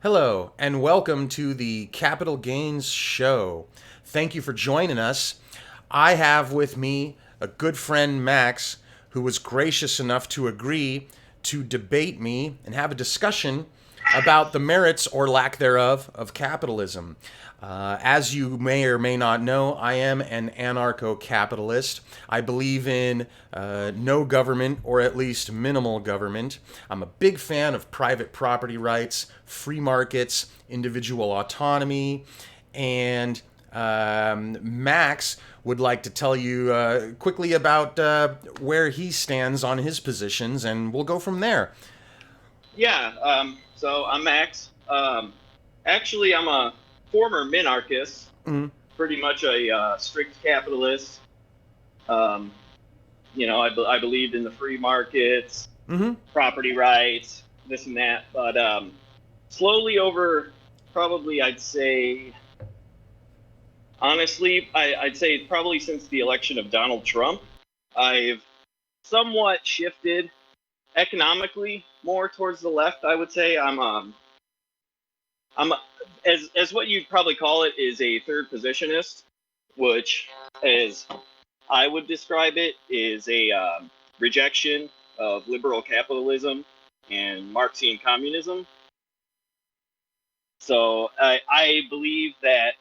Hello, and welcome to the Capital Gains Show. Thank you for joining us. I have with me a good friend, Max, who was gracious enough to agree to debate me and have a discussion about the merits or lack thereof of capitalism. As you may or may not know, I am an anarcho capitalist. I believe in no government, or at least minimal government. I'm a big fan of private property rights, free markets, individual autonomy, and Max would like to tell you quickly about where he stands on his positions, and we'll go from there. Yeah, so I'm Max. Actually, I'm a former minarchist, Mm-hmm. pretty much a strict capitalist. Um, I believed in the free markets, Mm-hmm. property rights, this and that. But slowly over, probably I'd say, honestly, I'd say probably since the election of Donald Trump, I've somewhat shifted economically more towards the left. I would say I'm as what you'd probably call it is a third positionist, which, as I would describe it, is a rejection of liberal capitalism and Marxian communism. So I believe that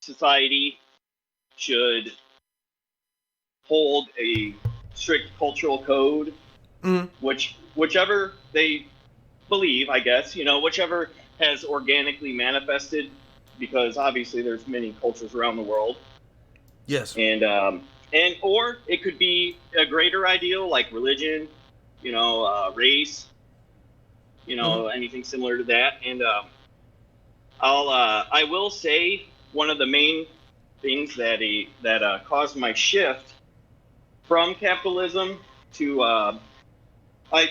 society should hold a strict cultural code, Mm-hmm. whichever they believe, I guess, whichever has organically manifested, because obviously there's many cultures around the world, Yes. and or it could be a greater ideal like religion, race, Mm-hmm. anything similar to that. And I will say one of the main things that caused my shift from capitalism to I,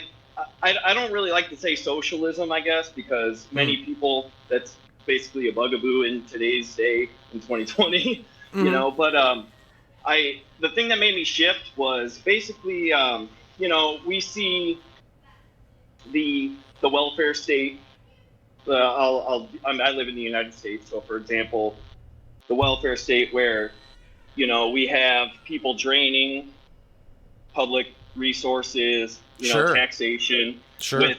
I don't really like to say socialism, I guess, because many people that's basically a bugaboo in today's day in 2020, Mm-hmm. But I the thing that made me shift was basically we see the welfare state. I live in the United States, so for example, the welfare state where we have people draining public resources, Sure. taxation, Sure.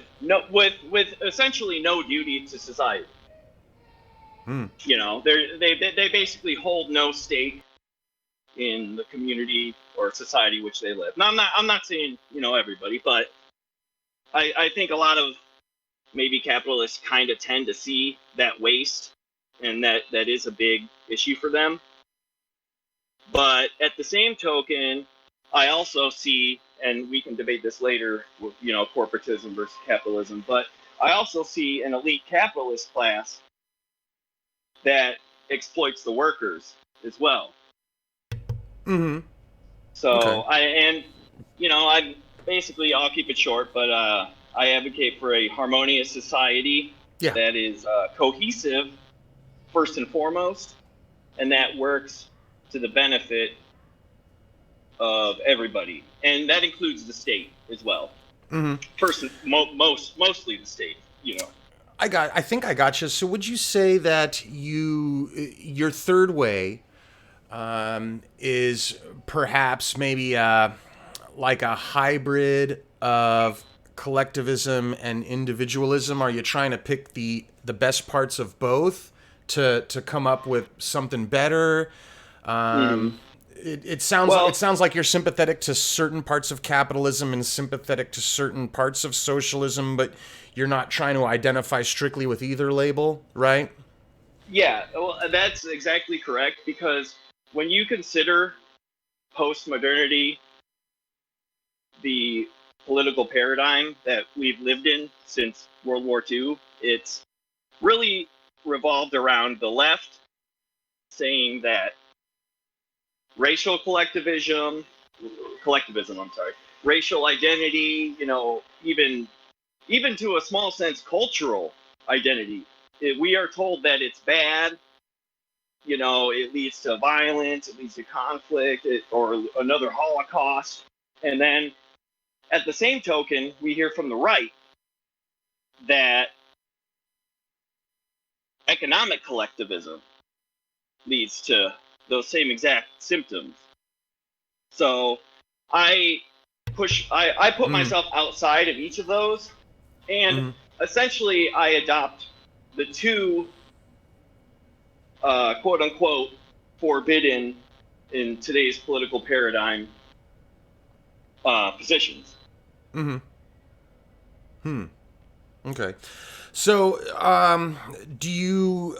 with essentially no duty to society. Mm. They basically hold no stake in the community or society which they live. Now I'm not saying everybody, but I think a lot of maybe capitalists kind of tend to see that waste, and that is a big issue for them. But at the same token, I also see, and we can debate this later, with, corporatism versus capitalism, but I also see an elite capitalist class that exploits the workers as well. Mm-hmm. So Okay. I basically, I'll keep it short, but I advocate for a harmonious society Yeah. that is cohesive first and foremost, and that works to the benefit of everybody, and that includes the state as well. Mm-hmm. First, and mostly the state. I think I got you. So would you say that your third way is perhaps maybe like a hybrid of collectivism and individualism? Are you trying to pick the best parts of both to come up with something better? Mm-hmm. It Well, sounds like you're sympathetic to certain parts of capitalism and sympathetic to certain parts of socialism, but you're not trying to identify strictly with either label, right? yeah, well, that's exactly correct, because when you consider post modernity the political paradigm that we've lived in since World War II, it's really revolved around the left saying that racial collectivism, I'm sorry, racial identity, even to a small sense, cultural identity. We are told that it's bad. It leads to violence, it leads to conflict, or another Holocaust. And then at the same token, we hear from the right that economic collectivism leads to those same exact symptoms. So I I put Mm, myself outside of each of those, and mm, essentially I adopt the two quote unquote forbidden in today's political paradigm positions. mm, hmm. Okay. So, do you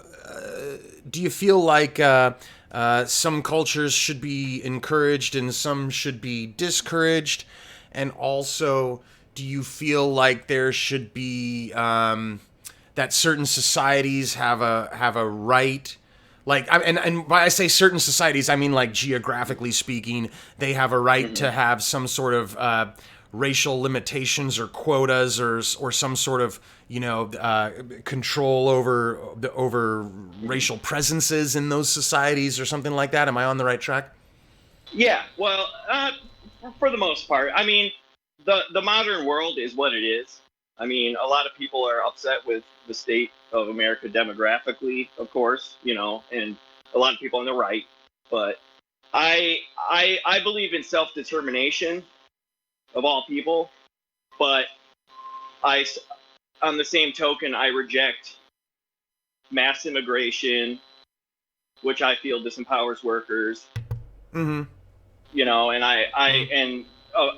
feel like some cultures should be encouraged and some should be discouraged? And also, do you feel like there should be that certain societies have a right? Like, and when I say certain societies, I mean like geographically speaking, they have a right Mm-hmm. to have some sort of racial limitations or quotas or some sort of control over Mm-hmm. racial presences in those societies or something like that. Am I on the right track? Yeah, well, for the most part, I mean, the modern world is what it is. I mean, a lot of people are upset with the state of America demographically, of course, and a lot of people on the right. But I believe in self determination of all people. But I, on the same token, I reject mass immigration, which I feel disempowers workers. Mm-hmm. And I Mm-hmm.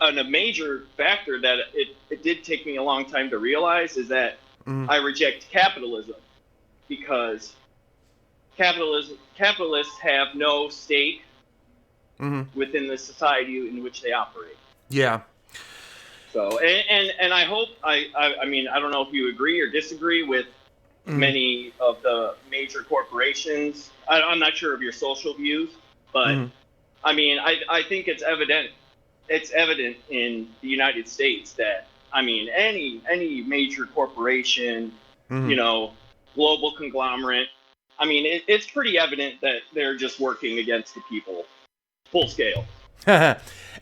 and a major factor that it did take me a long time to realize is that Mm-hmm. I reject capitalism because capitalists have no stake Mm-hmm. within the society in which they operate. Yeah. So and I hope I mean I don't know if you agree or disagree with Mm-hmm. many of the major corporations. I'm not sure of your social views, but Mm-hmm. I mean I think it's evident in the United States that I mean any major corporation, Mm-hmm. you know, global conglomerate. I mean it's pretty evident that they're just working against the people, full scale.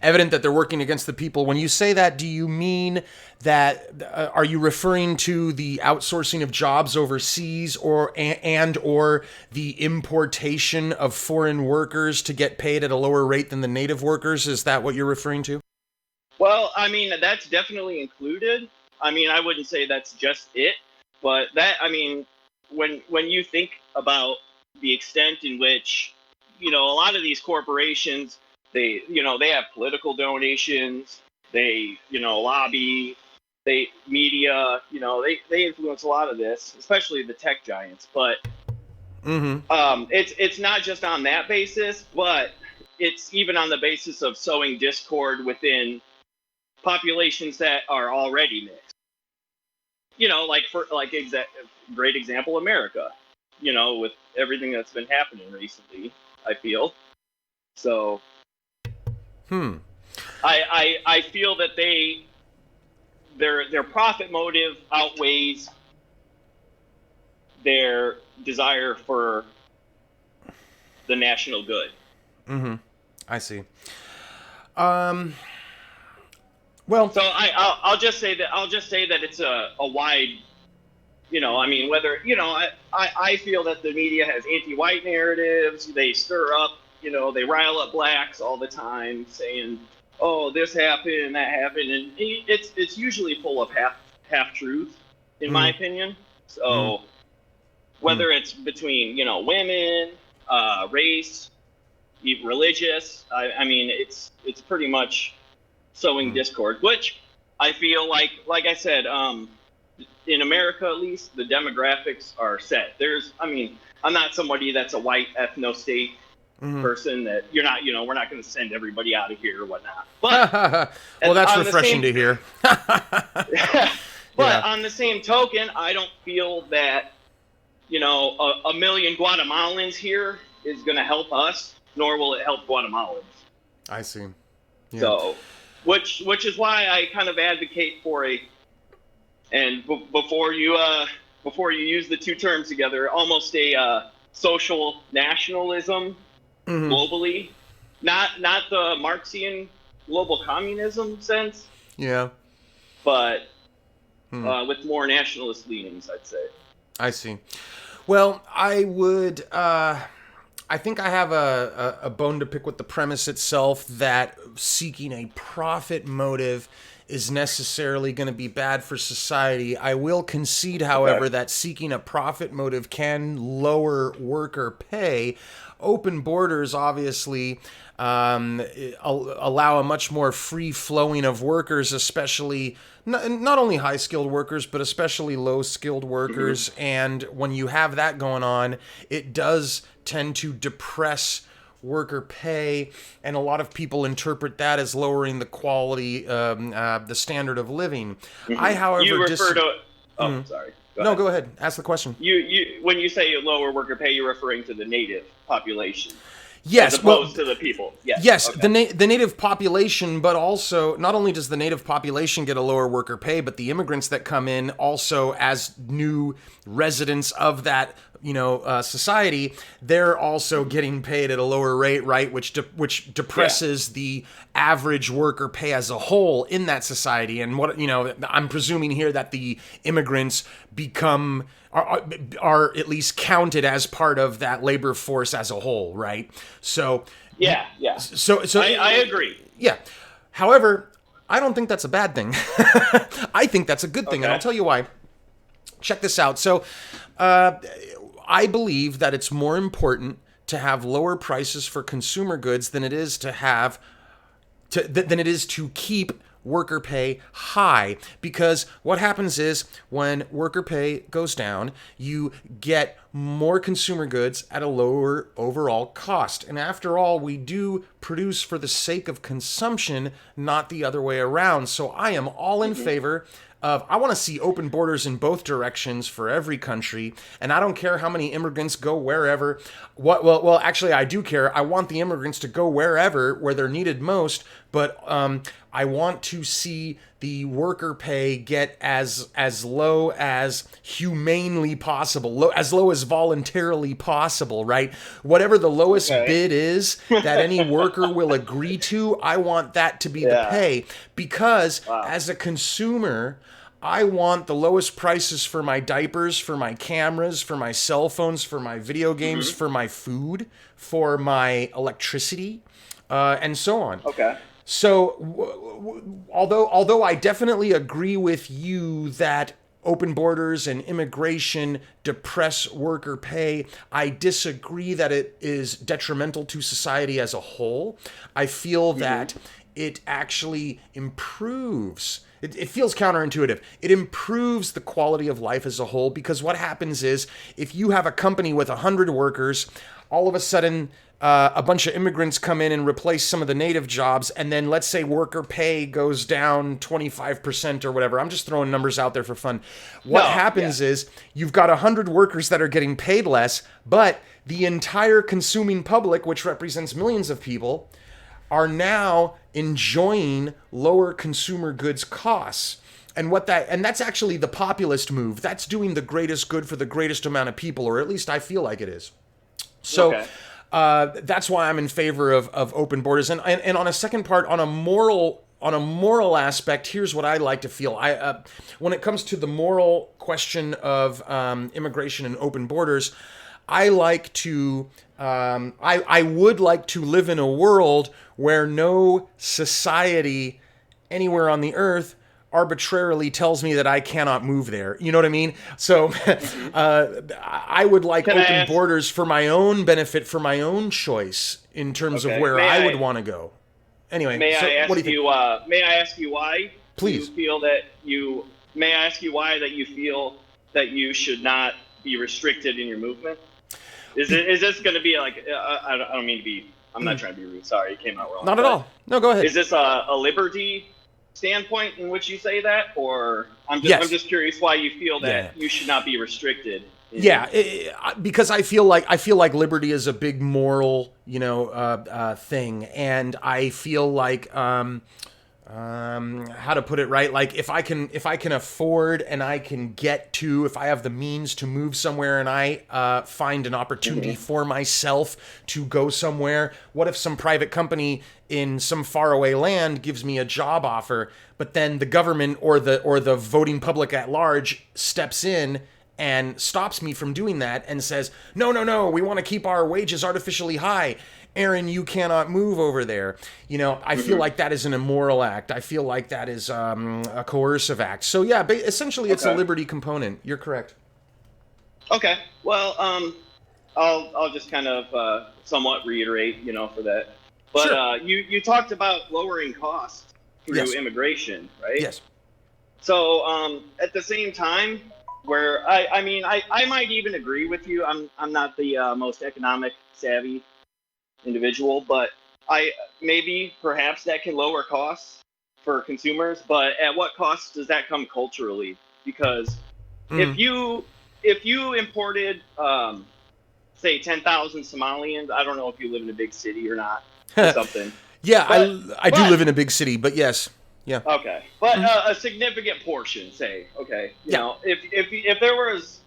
Evident that they're working against the people. When you say that, do you mean that are you referring to the outsourcing of jobs overseas or the importation of foreign workers to get paid at a lower rate than the native workers? Is that what you're referring to? Well, I mean that's definitely included. I mean I wouldn't say that's just it, but that I mean when you think about the extent in which a lot of these corporations they have political donations, they lobby, they media, they influence a lot of this, especially the tech giants. But Mm-hmm. it's not just on that basis, but it's even on the basis of sowing discord within populations that are already mixed. Like for great example, America. With everything that's been happening recently, I feel so. Hmm. I feel that their profit motive outweighs their desire for the national good. Mm-hmm. I see. Um. Well. So I'll just say that it's a wide. I mean, whether I feel that the media has anti-white narratives. They stir up, they rile up blacks all the time, saying, "Oh, this happened, that happened," and it's usually full of half truth, in my Mm-hmm. opinion. Mm-hmm. So whether it's between women, race, religious, I mean, it's pretty much sowing Mm-hmm. discord, which I feel like I said, in America at least, the demographics are set. I mean, I'm not somebody that's a white ethno state Mm-hmm. person that we're not going to send everybody out of here or whatnot. But Well, that's on the refreshing same, to hear. but Yeah. on the same token, I don't feel that a million Guatemalans here is going to help us, nor will it help Guatemalans. I see. Yeah. So, which is why I kind of advocate for and before you use the two terms together, almost a social nationalism Mm-hmm. globally, not the Marxian global communism sense, Yeah. but Hmm. with more nationalist leanings, I'd say. I see. Well, I would. I think I have a bone to pick with the premise itself that seeking a profit motive is necessarily going to be bad for society. I will concede, however, that seeking a profit motive can lower worker pay. Open borders, obviously, allow a much more free flowing of workers, especially not only high skilled workers, but especially low skilled workers. And when you have that going on, it does tend to depress worker pay, and a lot of people interpret that as lowering the quality, the standard of living. I, however, you refer to. Oh, sorry. Go ahead. Ask the question. You when you say lower worker pay, you're referring to the native population. Yes, as opposed to the people. Yes, okay. The native population, but also not only does the native population get a lower worker pay, but the immigrants that come in also as new residents of that society, they're also getting paid at a lower rate, right? Which depresses the average worker pay as a whole in that society. And what I'm presuming here that the immigrants become are at least counted as part of that labor force as a whole, right? So So I agree. Yeah. However, I don't think that's a bad thing. I think that's a good thing, and I'll tell you why. Check this out. So, I believe that it's more important to have lower prices for consumer goods than it is to keep worker pay high, because what happens is when worker pay goes down, you get more consumer goods at a lower overall cost. And after all, we do produce for the sake of consumption, not the other way around. So I am all in favor of, I want to see open borders in both directions for every country, and I don't care how many immigrants go wherever. Well, actually, I do care. I want the immigrants to go wherever, where they're needed most, but I want to see the worker pay get as low as humanely possible, as low as voluntarily possible, right? Whatever the lowest bid is that any worker will agree to, I want that to be the pay, because as a consumer, I want the lowest prices for my diapers, for my cameras, for my cell phones, for my video games, for my food, for my electricity, and so on. Okay. So, although I definitely agree with you that open borders and immigration depress worker pay, I disagree that it is detrimental to society as a whole. I feel that it actually improves. It feels counterintuitive. It improves the quality of life as a whole, because what happens is, if you have a company with 100 workers, all of a sudden a bunch of immigrants come in and replace some of the native jobs, and then let's say worker pay goes down 25% or whatever. I'm just throwing numbers out there for fun. What happens is, you've got 100 workers that are getting paid less, but the entire consuming public, which represents millions of people, are now enjoying lower consumer goods costs. And that's actually the populist move. That's doing the greatest good for the greatest amount of people, or at least I feel like it is. So that's why I'm in favor of open borders. And on a second part, on a moral aspect, here's what I like to feel. When it comes to the moral question of immigration and open borders, I like to I would like to live in a world where no society anywhere on the earth arbitrarily tells me that I cannot move there. You know what I mean? So I would like open borders for my own benefit, for my own choice in terms of where I would want to go. Anyway, may I ask you why? Please. May I ask you why that you feel that you should not be restricted in your movement? Is this going to be like, I don't mean to be, I'm not trying to be rude. Sorry, it came out wrong. Not at all. No, go ahead. Is this a liberty standpoint in which you say that, or I'm just curious why you feel that you should not be restricted? Because I feel like liberty is a big moral, thing, and I feel like how to put it right, like if I can afford and I can get to, if I have the means to move somewhere and I find an opportunity for myself to go somewhere, what if some private company in some faraway land gives me a job offer, but then the government or the voting public at large steps in and stops me from doing that and says, no, no, no, we want to keep our wages artificially high. Aaron, you cannot move over there. I feel like that is an immoral act. I feel like that is a coercive act. So yeah, essentially it's a liberty component. You're correct. Okay. Well, I'll just kind of somewhat reiterate, for that. But Sure. You talked about lowering costs through immigration, right? Yes. So at the same time, where I mean I might even agree with you. I'm not the most economic savvy individual, but perhaps that can lower costs for consumers. But at what cost does that come culturally? Because if you imported say 10,000 Somalians, I don't know if you live in a big city or not, or something. Yeah, I do live in a big city, but yes. Yeah. Okay, but a significant portion, say, okay, you know, if there was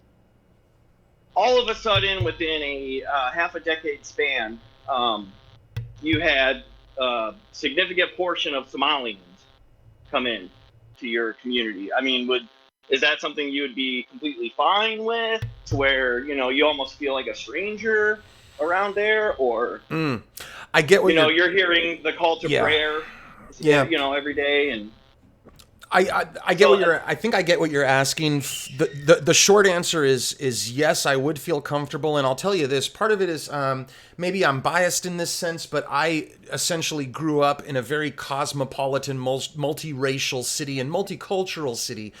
all of a sudden within a half a decade span, you had a significant portion of Somalians come in to your community. I mean, is that something you would be completely fine with, to where, you almost feel like a stranger around there, or I get what you're hearing the call to prayer, every day, and I get I think I get what you're asking. The short answer is yes, I would feel comfortable, and I'll tell you this. Part of it is maybe I'm biased in this sense, but I essentially grew up in a very cosmopolitan, multiracial city and multicultural city.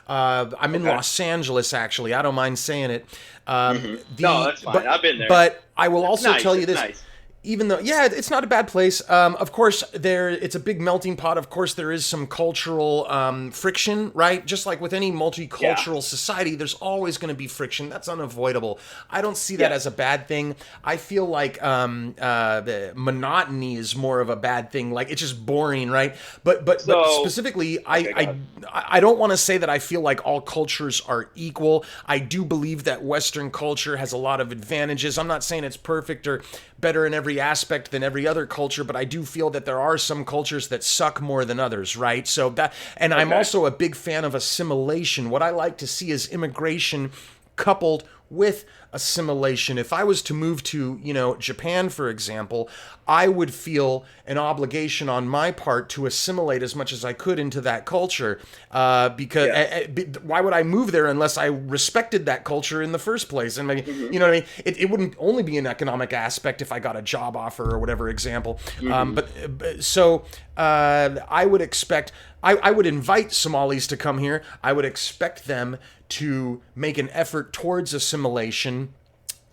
I'm in Los Angeles, actually. I don't mind saying it. No, that's fine. I've been there. But I will also tell you this. Nice. Even though, it's not a bad place. Of course, it's a big melting pot. Of course, there is some cultural friction, right? Just like with any multicultural society, there's always going to be friction. That's unavoidable. I don't see that as a bad thing. I feel like the monotony is more of a bad thing. Like, it's just boring, right? But specifically, I don't want to say that I feel like all cultures are equal. I do believe that Western culture has a lot of advantages. I'm not saying it's perfect or better in every aspect than every other culture, but I do feel that there are some cultures that suck more than others, right? So I'm also a big fan of assimilation. What I like to see is immigration coupled with assimilation. If I was to move to, Japan, for example, I would feel an obligation on my part to assimilate as much as I could into that culture, because why would I move there unless I respected that culture in the first place? And maybe, you know what I mean? It wouldn't only be an economic aspect if I got a job offer or whatever example. I would expect, I would invite Somalis to come here. I would expect them to make an effort towards assimilation.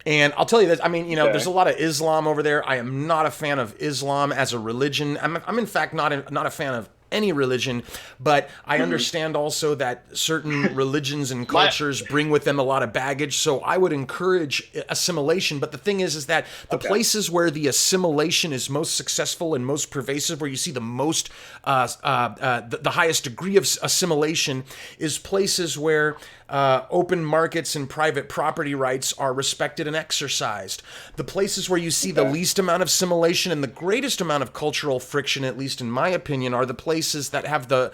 And I'll tell you this, I mean, there's a lot of Islam over there. I am not a fan of Islam as a religion. I'm in fact not a fan of any religion, but I understand also that certain religions and cultures bring with them a lot of baggage. So I would encourage assimilation. But the thing is that the places where the assimilation is most successful and most pervasive, where you see the most, the highest degree of assimilation, is places where open markets and private property rights are respected and exercised. The places where you see the least amount of assimilation and the greatest amount of cultural friction, at least in my opinion, are the places that have the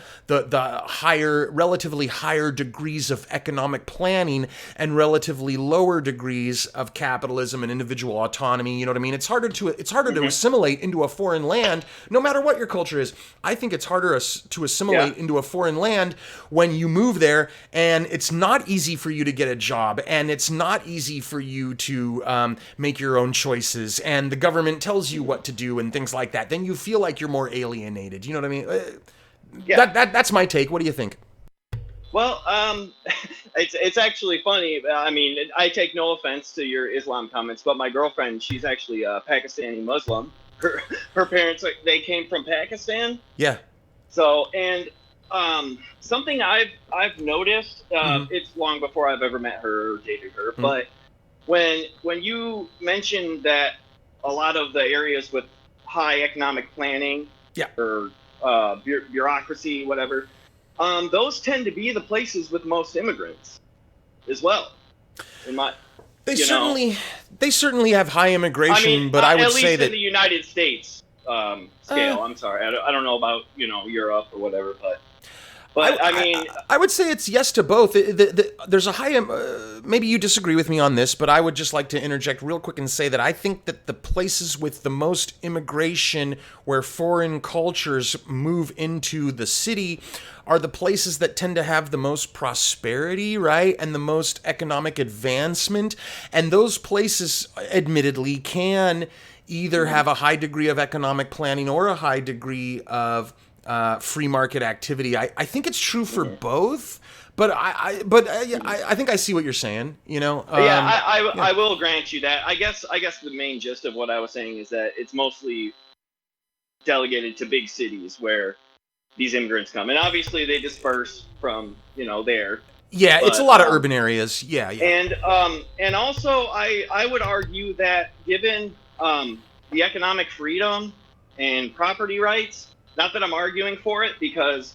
relatively higher degrees of economic planning and relatively lower degrees of capitalism and individual autonomy. You know what I mean? It's harder to assimilate into a foreign land, no matter what your culture is. I think it's harder to assimilate into a foreign land when you move there, and it's not easy for you to get a job, and it's not easy for you to make your own choices, and the government tells you what to do and things like that. Then you feel like you're more alienated. You know what I mean? That's my take. What do you think? Well, it's actually funny. I mean, I take no offense to your Islam comments, but my girlfriend, she's actually a Pakistani Muslim. Her parents, they came from Pakistan. Yeah. So, and something I've noticed, it's long before I've ever met her or dated her, but when you mentioned that a lot of the areas with high economic planning or bureaucracy, whatever, those tend to be the places with most immigrants as well. They certainly have high immigration, I mean, but I would say that in the United States scale. I'm sorry, I don't know about Europe or whatever, but But I mean, I would say it's yes to both. There's a high. Maybe you disagree with me on this, but I would just like to interject real quick and say that I think that the places with the most immigration, where foreign cultures move into the city, are the places that tend to have the most prosperity, right, and the most economic advancement. And those places, admittedly, can either have a high degree of economic planning or a high degree of free market activity. I think it's true for both, but I think I see what you're saying. You know. I will grant you that. I guess the main gist of what I was saying is that it's mostly delegated to big cities where these immigrants come, and obviously they disperse from there. Yeah, it's a lot of urban areas. Yeah. And also I would argue that given the economic freedom and property rights. Not that I'm arguing for it, because,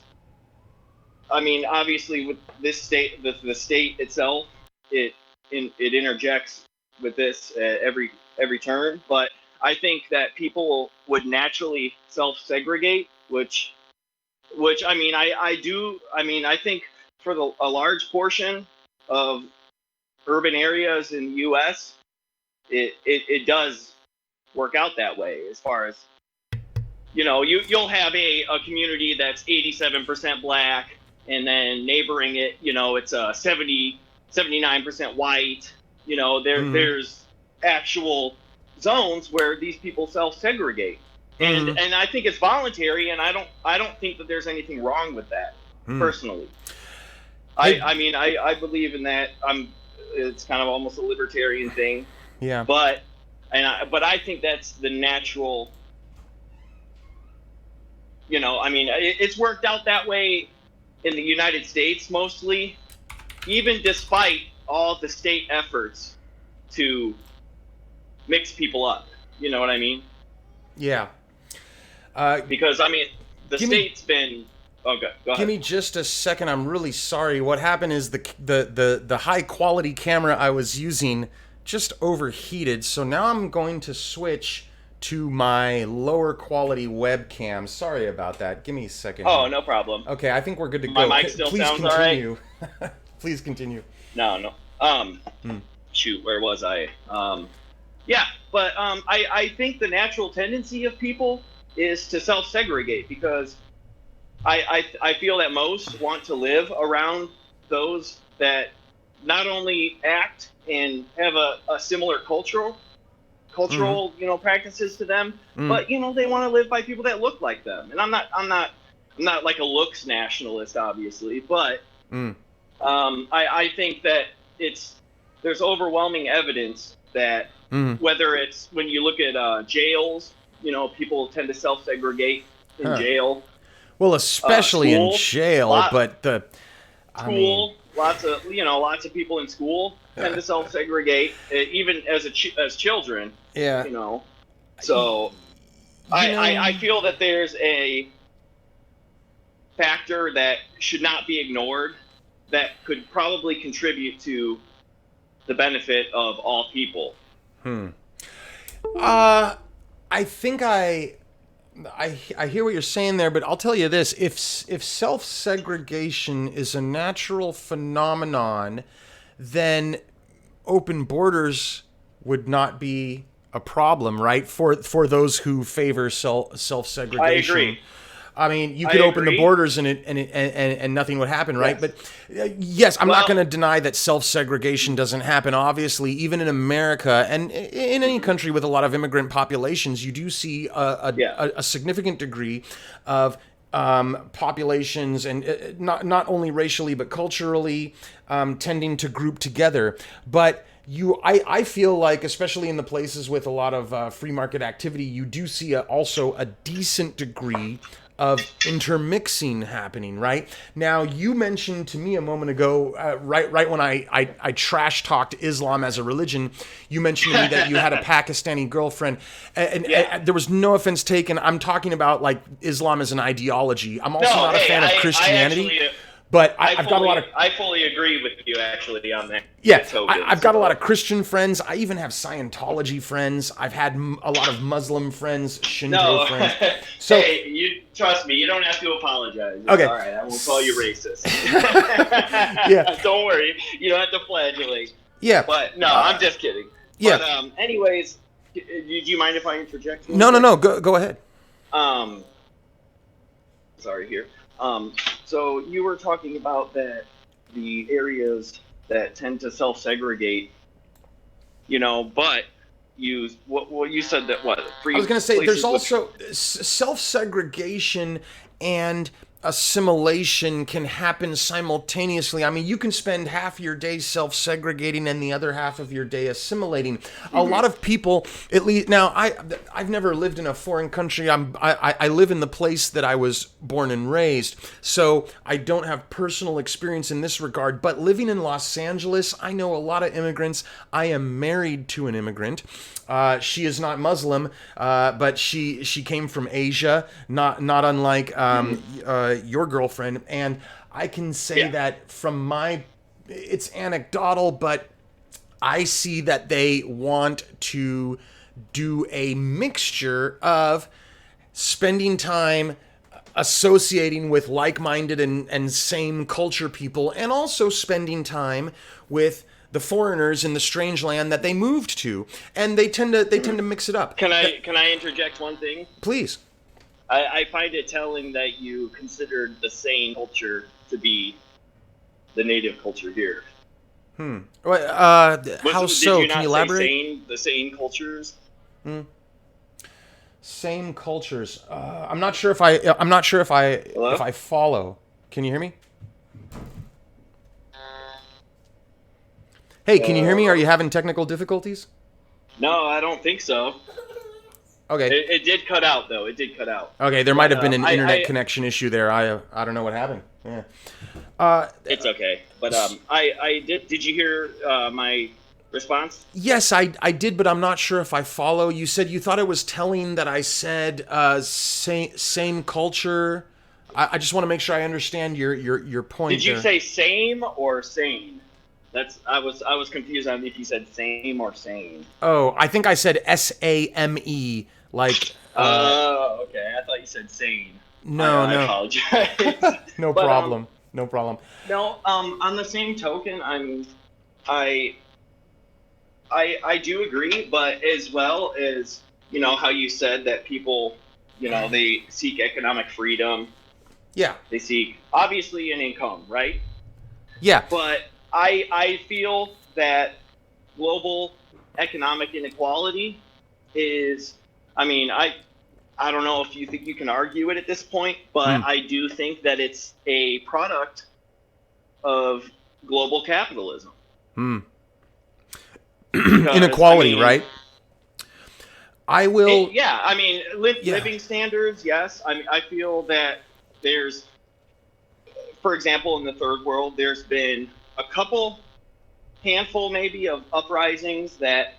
I mean, obviously with this state, the state itself, it interjects with this at every turn. But I think that people would naturally self-segregate, which I mean, I do. I mean, I think for a large portion of urban areas in the U.S., it does work out that way as far as. You'll have a community that's 87% black, and then neighboring it, it's 79% white. There's actual zones where these people self-segregate, and I think it's voluntary, and I don't think that there's anything wrong with that personally. I mean, I believe in that. It's kind of almost a libertarian thing. Yeah. But I think that's the natural. I mean, it's worked out that way in the United States mostly, even despite all the state efforts to mix people up. You know what I mean? Yeah. Because, I mean, the state's been... Okay, go ahead. Give me just a second. I'm really sorry. What happened is the high-quality camera I was using just overheated, so now I'm going to switch to my lower quality webcam. Sorry about that. Give me a second. Oh, no problem. Okay, I think we're good to go. My mic still Please sounds continue. all right? Please continue. No. Shoot, where was I? Yeah, but I think the natural tendency of people is to self-segregate, because I feel that most want to live around those that not only act and have a similar cultural practices to them, but they want to live by people that look like them. And I'm not like a looks nationalist, obviously, but I think that there's overwhelming evidence that whether it's when you look at jails, people tend to self-segregate in jail. Well, especially in jail, lots of people in school tend to self-segregate, even as children. Yeah. So I feel that there's a factor that should not be ignored that could probably contribute to the benefit of all people. I think I hear what you're saying there, but I'll tell you this: if self-segregation is a natural phenomenon, then open borders would not be a problem, right? For those who favor self-segregation. I agree. I mean, you could open the borders and nothing would happen, right? Yes. But yes, I'm not going to deny that self-segregation doesn't happen. Obviously, even in America and in any country with a lot of immigrant populations, you do see a significant degree of populations, and not only racially but culturally, tending to group together. But I feel like, especially in the places with a lot of free market activity, you do see also a decent degree of intermixing happening, right? Now, you mentioned to me a moment ago, right when I trash talked Islam as a religion, you mentioned to me that you had a Pakistani girlfriend, and there was no offense taken. I'm talking about like Islam as an ideology. I'm also not a fan of Christianity. But I've got a lot of I fully agree with you actually on that. yeah. Tokens, I've got a lot of Christian friends. I even have Scientology friends. I've had a lot of Muslim friends, Shinto friends. So hey, you trust me. You don't have to apologize. It's okay, all right. I won't call you racist. yeah. Don't worry. You don't have to flagellate. Yeah. But no, I'm just kidding. Yeah. But anyways, do you mind if I interject? No. Go ahead. Sorry here. So you were talking about that the areas that tend to self-segregate, but what you said that what I was going to say there's also self-segregation and assimilation can happen simultaneously. I mean, you can spend half your day self-segregating and the other half of your day assimilating. Mm-hmm. A lot of people, at least now, I've never lived in a foreign country. I live in the place that I was born and raised, so I don't have personal experience in this regard. But living in Los Angeles, I know a lot of immigrants. I am married to an immigrant. She is not Muslim, but she came from Asia, not unlike your girlfriend. And I can say that from it's anecdotal, but I see that they want to do a mixture of spending time associating with like-minded and same culture people, and also spending time with the foreigners in the strange land that they moved to, and they tend to mix it up. Can I interject one thing? Please. I find it telling that you considered the same culture to be the native culture here. How so? Did you Can you not elaborate? say the same cultures. Same cultures. I'm not sure if I follow. Can you hear me? Hey, can you hear me? Are you having technical difficulties? No, I don't think so. Okay. It did cut out, though. It did cut out. Okay, there might have been an internet connection issue there. I don't know what happened. Yeah. It's okay. But I did. Did you hear my response? Yes, I did, but I'm not sure if I follow. You said you thought it was telling that I said same culture. I just want to make sure I understand your point. Did you there. say same or sane? I was confused on if you said same or sane. Oh, I think I said SAME, like. Oh, okay. I thought you said sane. No. I apologize. No problem. No problem. No. On the same token, I do agree, but as well as how you said that people, they seek economic freedom. Yeah. They seek obviously an income, right? Yeah. But I feel that global economic inequality is, I don't know if you think you can argue it at this point, but I do think that it's a product of global capitalism. Inequality, right? I will. Living standards, yes. I feel that there's, for example, in the third world, there's been a handful maybe of uprisings that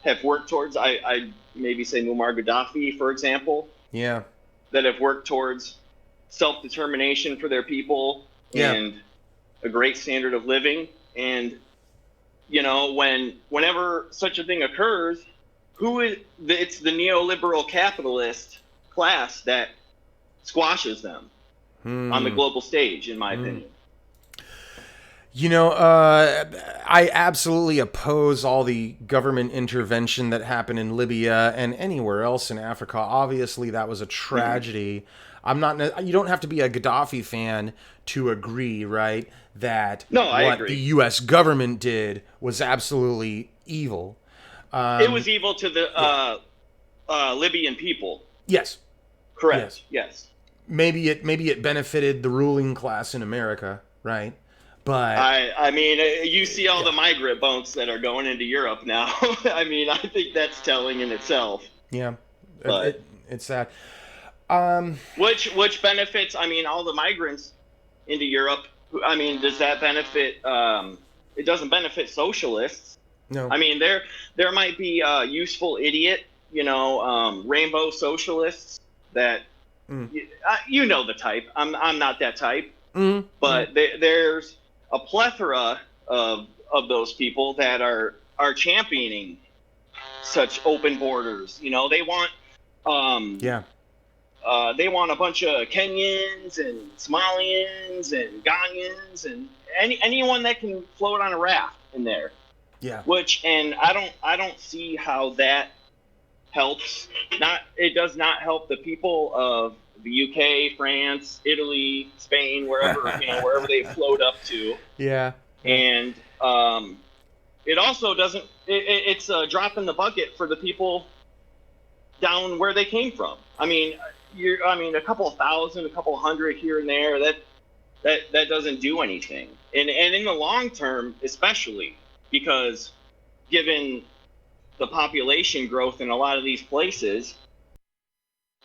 have worked towards, I maybe say Muammar Gaddafi, for example. Yeah. That have worked towards self-determination for their people and a great standard of living. And, whenever such a thing occurs, it's the neoliberal capitalist class that squashes them on the global stage, in my opinion. I absolutely oppose all the government intervention that happened in Libya and anywhere else in Africa. Obviously, that was a tragedy. You don't have to be a Gaddafi fan to agree, right, that what the U.S. government did was absolutely evil. It was evil to the Libyan people. Yes. Correct. Yes. Maybe it benefited the ruling class in America, right? But you see all the migrant boats that are going into Europe now. I think that's telling in itself. Yeah, but it's sad. Which benefits? All the migrants into Europe. Does that benefit? It doesn't benefit socialists. No. There might be a useful idiot, rainbow socialists that you know the type. I'm not that type. But there's a plethora of those people that are championing such open borders. You know, they want they want a bunch of Kenyans and Somalians and Ghanaians and anyone that can float on a raft in there. Yeah. And I don't see how that helps. It does not help the people of the UK, France, Italy, Spain, wherever they float up to. Yeah. And it also doesn't. It's a drop in the bucket for the people down where they came from. I mean, a couple of thousand, a couple of hundred here and there. That doesn't do anything. And in the long term, especially because given the population growth in a lot of these places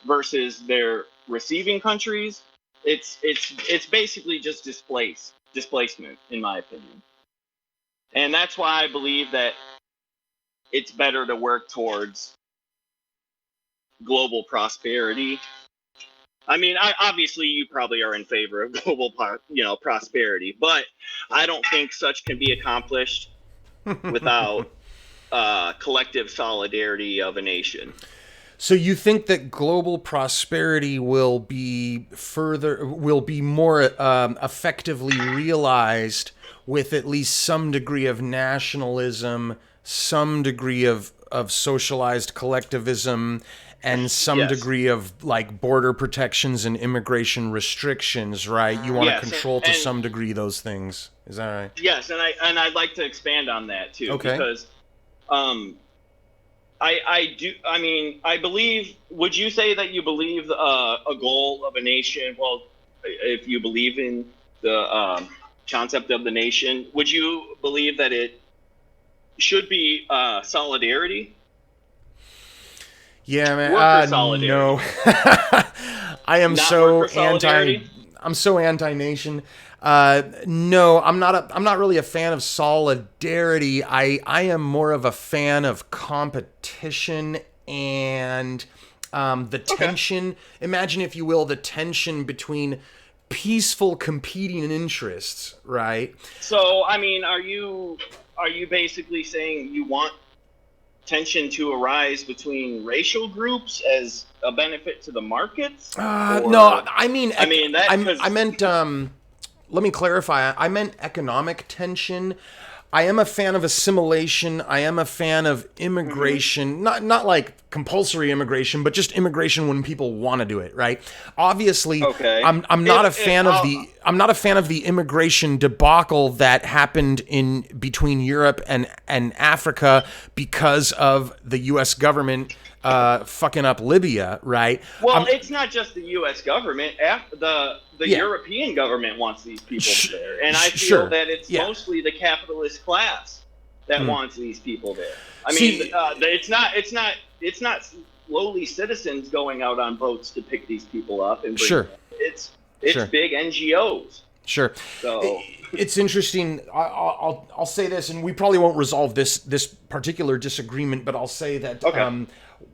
versus their receiving countries, it's basically just displacement, in my opinion. And that's why I believe that it's better to work towards global prosperity. I mean, obviously you probably are in favor of global, prosperity, but I don't think such can be accomplished without collective solidarity of a nation. So you think that global prosperity will be more effectively realized with at least some degree of nationalism, some degree of socialized collectivism, and some degree of like border protections and immigration restrictions, right? You want to control to some degree those things. Is that right? Yes, and I'd like to expand on that too, because I believe. Would you say that you believe a goal of a nation? Well, if you believe in the concept of the nation, would you believe that it should be solidarity? Yeah, man. Worker solidarity. No, I am so anti. I'm so anti-nation. No, I'm not really a fan of solidarity. I am more of a fan of competition and the tension. Imagine, if you will, the tension between peaceful competing interests, right? So, I mean, are you basically saying you want tension to arise between racial groups as a benefit to the markets? No, I mean, I meant. Let me clarify. I meant economic tension. I am a fan of assimilation. I am a fan of immigration, not like compulsory immigration, but just immigration when people want to do it, right? Obviously, I'm not a fan of the immigration debacle that happened in between Europe and Africa because of the U.S. government fucking up Libya, right? Well, it's not just the U.S. government. The European government wants these people there, and I feel that it's mostly the capitalist class that wants these people there. I mean, it's not lowly citizens going out on boats to pick these people up and bring them. It's big NGOs. Sure. So it's interesting. I'll say this, and we probably won't resolve this particular disagreement, but I'll say that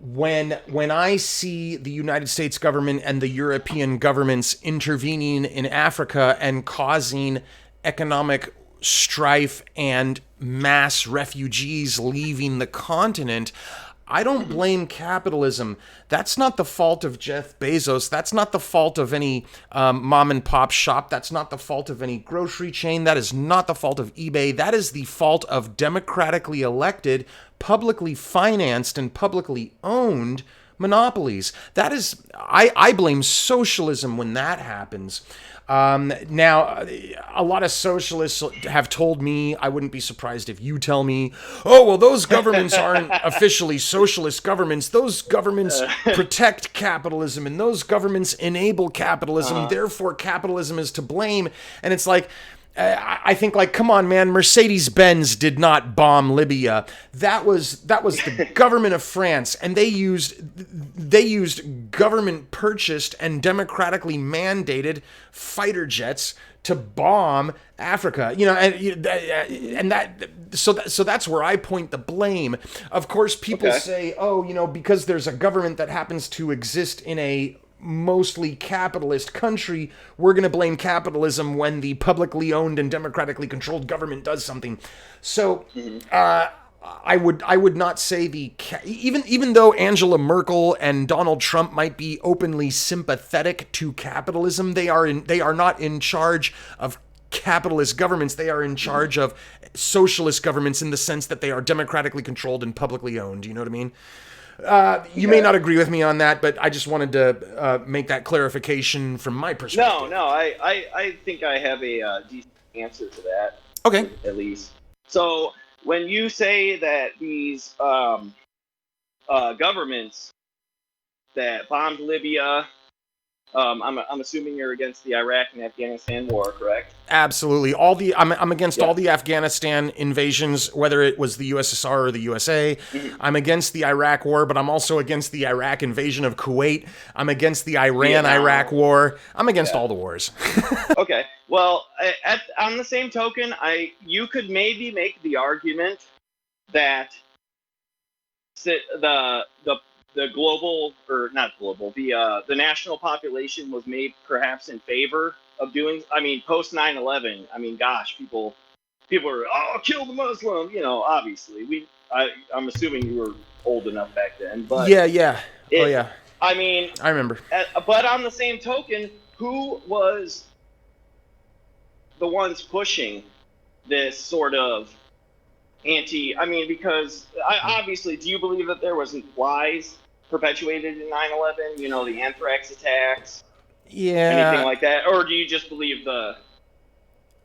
when I see the United States government and the European governments intervening in Africa and causing economic strife and mass refugees leaving the continent, I don't blame capitalism. That's not the fault of Jeff Bezos. That's not the fault of any mom and pop shop. That's not the fault of any grocery chain. That is not the fault of eBay. That is the fault of democratically elected, publicly financed, and publicly owned monopolies. That is, I blame socialism when that happens. Now, a lot of socialists have told me, I wouldn't be surprised if you tell me, oh, well, those governments aren't officially socialist governments. Those governments protect capitalism and those governments enable capitalism. Therefore, capitalism is to blame. And it's like, I think, like, come on, man, Mercedes-Benz did not bomb Libya. That was the government of France, and they used government purchased and democratically mandated fighter jets to bomb Africa. You know, and so that's where I point the blame. Of course, people say, oh, you know, because there's a government that happens to exist in a mostly capitalist country, we're going to blame capitalism when the publicly owned and democratically controlled government does something. So I would not say even though Angela Merkel and Donald Trump might be openly sympathetic to capitalism, they are not in charge of capitalist governments. They are in charge of socialist governments in the sense that they are democratically controlled and publicly owned. You know what I mean? You may not agree with me on that, but I just wanted to make that clarification from my perspective. No, I think I have a decent answer to that. Okay. At least. So when you say that these governments that bombed Libya, I'm assuming you're against the Iraq and Afghanistan war, correct? Absolutely. I'm against all the Afghanistan invasions, whether it was the USSR or the USA. I'm against the Iraq war, but I'm also against the Iraq invasion of Kuwait. I'm against the Iran-Iraq war. I'm against all the wars. Okay. Well, on the same token, you could maybe make the argument that the global, or not global, the national population was made perhaps in favor of doing. I mean, post 9/11. I mean, gosh, people are kill the Muslim. You know, obviously I'm assuming you were old enough back then, but yeah. I mean, I remember. But on the same token, who was the ones pushing this sort of because obviously, do you believe that there was lies perpetuated in 9/11? You know, the anthrax attacks, anything like that, or do you just believe the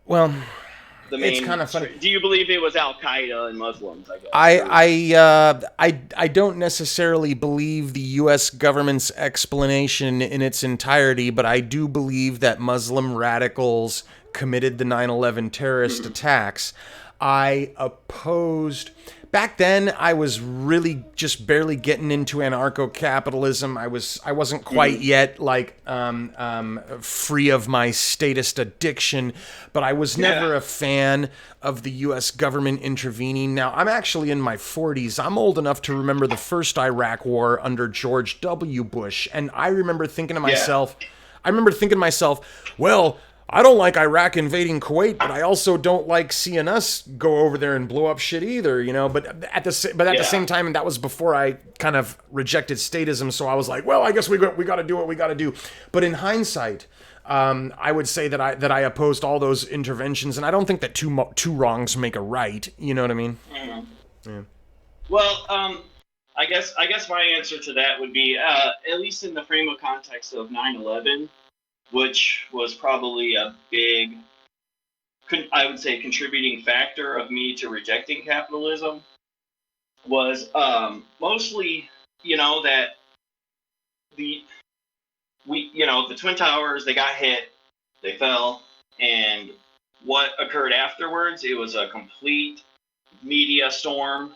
main? It's kind of funny. Do you believe it was Al Qaeda and Muslims? I guess. I don't necessarily believe the U.S. government's explanation in its entirety, but I do believe that Muslim radicals committed the 9/11 terrorist attacks. Back then I was really just barely getting into anarcho-capitalism. I wasn't quite yet free of my statist addiction, but I was never a fan of the US government intervening. Now, I'm actually in my 40s. I'm old enough to remember the first Iraq war under George W. Bush, and I remember thinking to myself, well, I don't like Iraq invading Kuwait, but I also don't like seeing us go over there and blow up shit either, you know. But at the same time, and that was before I kind of rejected statism, so I was like, well, I guess we got to do what we got to do. But in hindsight, I would say that I opposed all those interventions, and I don't think that two wrongs make a right. You know what I mean? Mm-hmm. Yeah. Well, I guess my answer to that would be at least in the frame of context of 9/11. Which was probably a big, I would say, contributing factor of me to rejecting capitalism, was mostly, that the Twin Towers, they got hit, they fell, and what occurred afterwards, it was a complete media storm.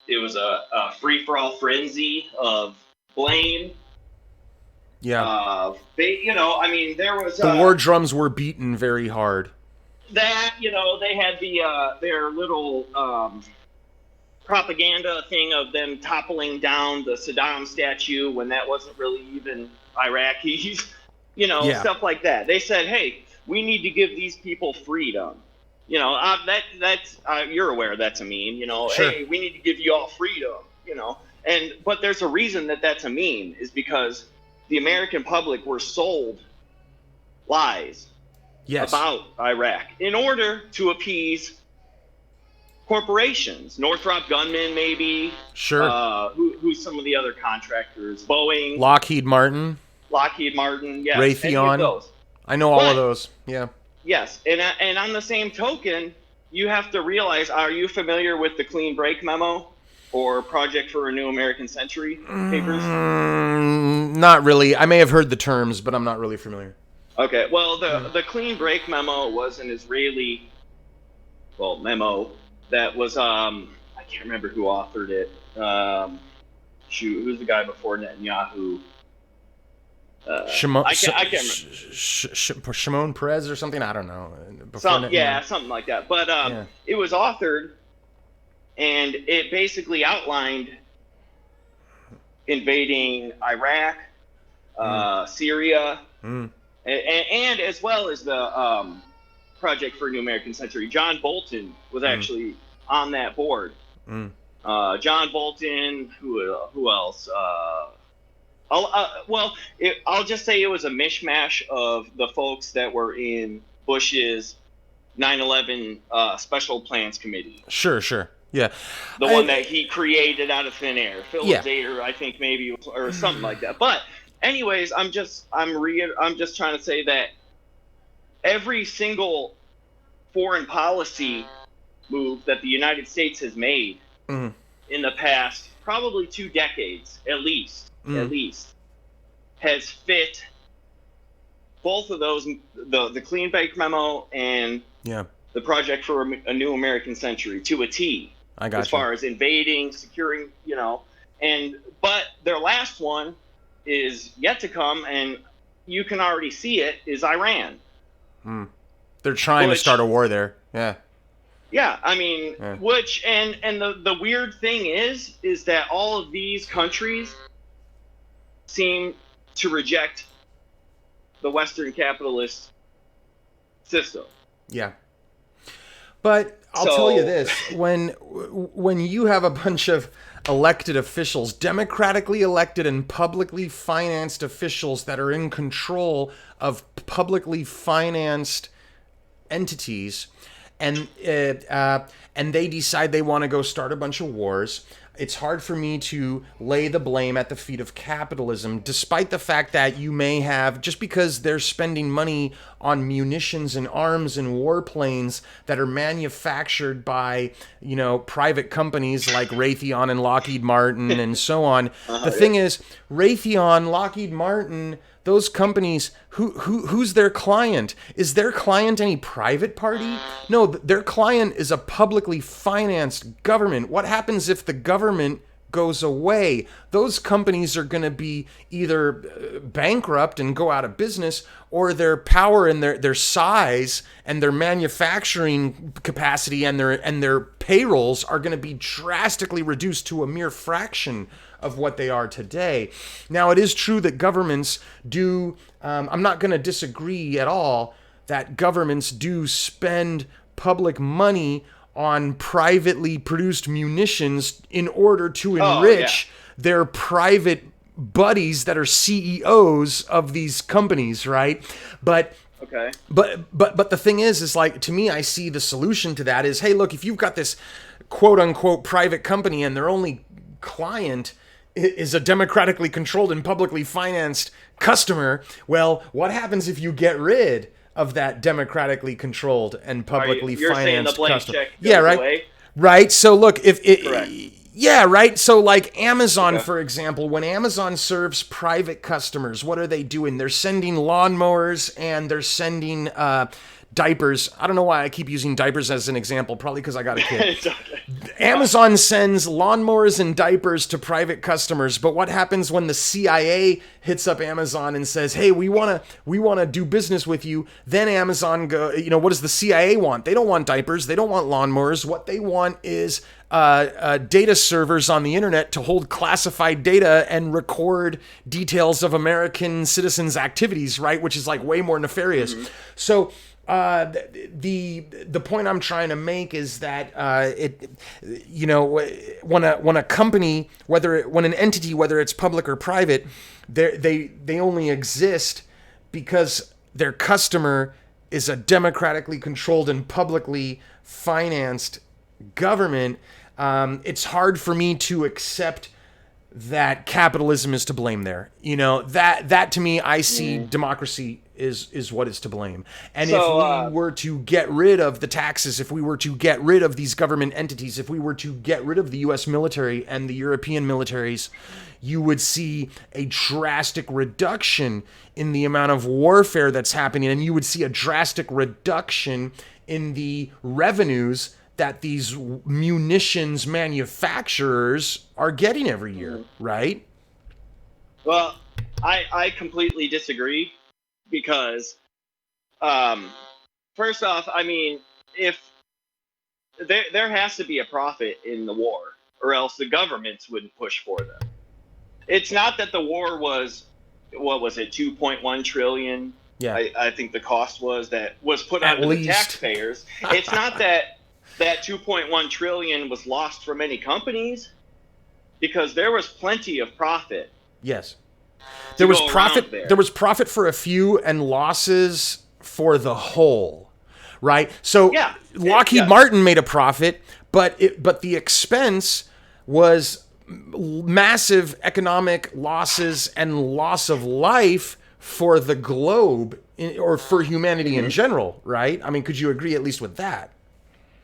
It was a free-for-all frenzy of blame. Yeah. There was the war drums were beaten very hard. That they had their little propaganda thing of them toppling down the Saddam statue when that wasn't really even Iraqis, stuff like that. They said, "Hey, we need to give these people freedom." That's you're aware that's a meme. Sure. Hey, we need to give you all freedom. But there's a reason that's a meme, is because the American public were sold lies about Iraq in order to appease corporations. Northrop Grumman, maybe. Sure. Who's some of the other contractors? Boeing. Lockheed Martin. Yes. Raytheon. I know all of those. Yeah. Yes. And on the same token, you have to realize, are you familiar with the Clean Break Memo? Or Project for a New American Century papers? Not really. I may have heard the terms, but I'm not really familiar. Okay. Well, the Clean Break Memo was an Israeli, memo that was I can't remember who authored it. Who's the guy before Netanyahu? Shimon I can't remember. Shimon Peres or something. I don't know. Something like that. But it was authored. And it basically outlined invading Iraq, Syria, Mm. and as well as the Project for a New American Century. John Bolton was Mm. actually on that board. Mm. John Bolton, who else? I'll just say it was a mishmash of the folks that were in Bush's 9/11 Special Plans Committee. Sure, sure. Yeah. The one that he created out of thin air. Yeah. Philip Zader, I think maybe, or something like that. But anyways, I'm just trying to say that every single foreign policy move that the United States has made Mm. in the past probably 2 decades at least has fit both of those, the Clean Bank Memo and Yeah. the Project for a New American Century, to a T. I got as far as invading, securing, but their last one is yet to come, and you can already see it, is Iran. They're trying to start a war there. Yeah. Yeah, I mean, which and the weird thing is that all of these countries seem to reject the Western capitalist system. Yeah. But I'll tell you this, when you have a bunch of elected officials, democratically elected and publicly financed officials that are in control of publicly financed entities, and they decide they want to go start a bunch of wars, it's hard for me to lay the blame at the feet of capitalism, despite the fact that you may have, just because they're spending money on munitions and arms and warplanes that are manufactured by, private companies like Raytheon and Lockheed Martin and so on. The thing is, Raytheon, Lockheed Martin, those companies, who's their client? Is their client any private party? No, their client is a publicly financed government. What happens if the government goes away? Those companies are going to be either bankrupt and go out of business, or their power and their size and their manufacturing capacity and their payrolls are going to be drastically reduced to a mere fraction of what they are today. Now, it is true that governments do, I'm not going to disagree at all that governments do spend public money on privately produced munitions in order to enrich their private buddies that are CEOs of these companies, right? But the thing is like, to me, I see the solution to that is, hey, look, if you've got this quote unquote private company and their only client is a democratically controlled and publicly financed customer, well, what happens if you get rid of that democratically controlled and publicly financed customer? Yeah, right. Away? Right. So look, yeah, right. So like Amazon, for example, when Amazon serves private customers, what are they doing? They're sending lawnmowers and they're sending diapers. I don't know why I keep using diapers as an example, probably because I got a kid. Amazon sends lawnmowers and diapers to private customers, but what happens when the CIA hits up Amazon and says, "Hey, we want to do business with you?" Then Amazon what does the CIA want? They don't want diapers, they don't want lawnmowers. What they want is data servers on the internet to hold classified data and record details of American citizens' activities, right? Which is like way more nefarious. Mm-hmm. So the point I'm trying to make is that when a company, when an entity, whether it's public or private, they only exist because their customer is a democratically controlled and publicly financed government. It's hard for me to accept that capitalism is to blame there. That to me, I see democracy is what is to blame. And if we were to get rid of the taxes, if we were to get rid of these government entities, if we were to get rid of the US military and the European militaries, you would see a drastic reduction in the amount of warfare that's happening, and you would see a drastic reduction in the revenues that these munitions manufacturers are getting every year, right? Well, I completely disagree because, first off, I mean, if there has to be a profit in the war, or else the governments wouldn't push for them. It's not that the war was what was it, 2.1 trillion? Yeah. I think the cost was put At onto the least. taxpayers. It's not that 2.1 trillion was lost from any companies, because there was plenty of profit. Yes. There was go profit. around there. There was profit for a few and losses for the whole, right? So Yeah. Lockheed Yeah. Martin made a profit, but the expense was massive economic losses and loss of life for the globe or for humanity in general, right? I mean, could you agree at least with that?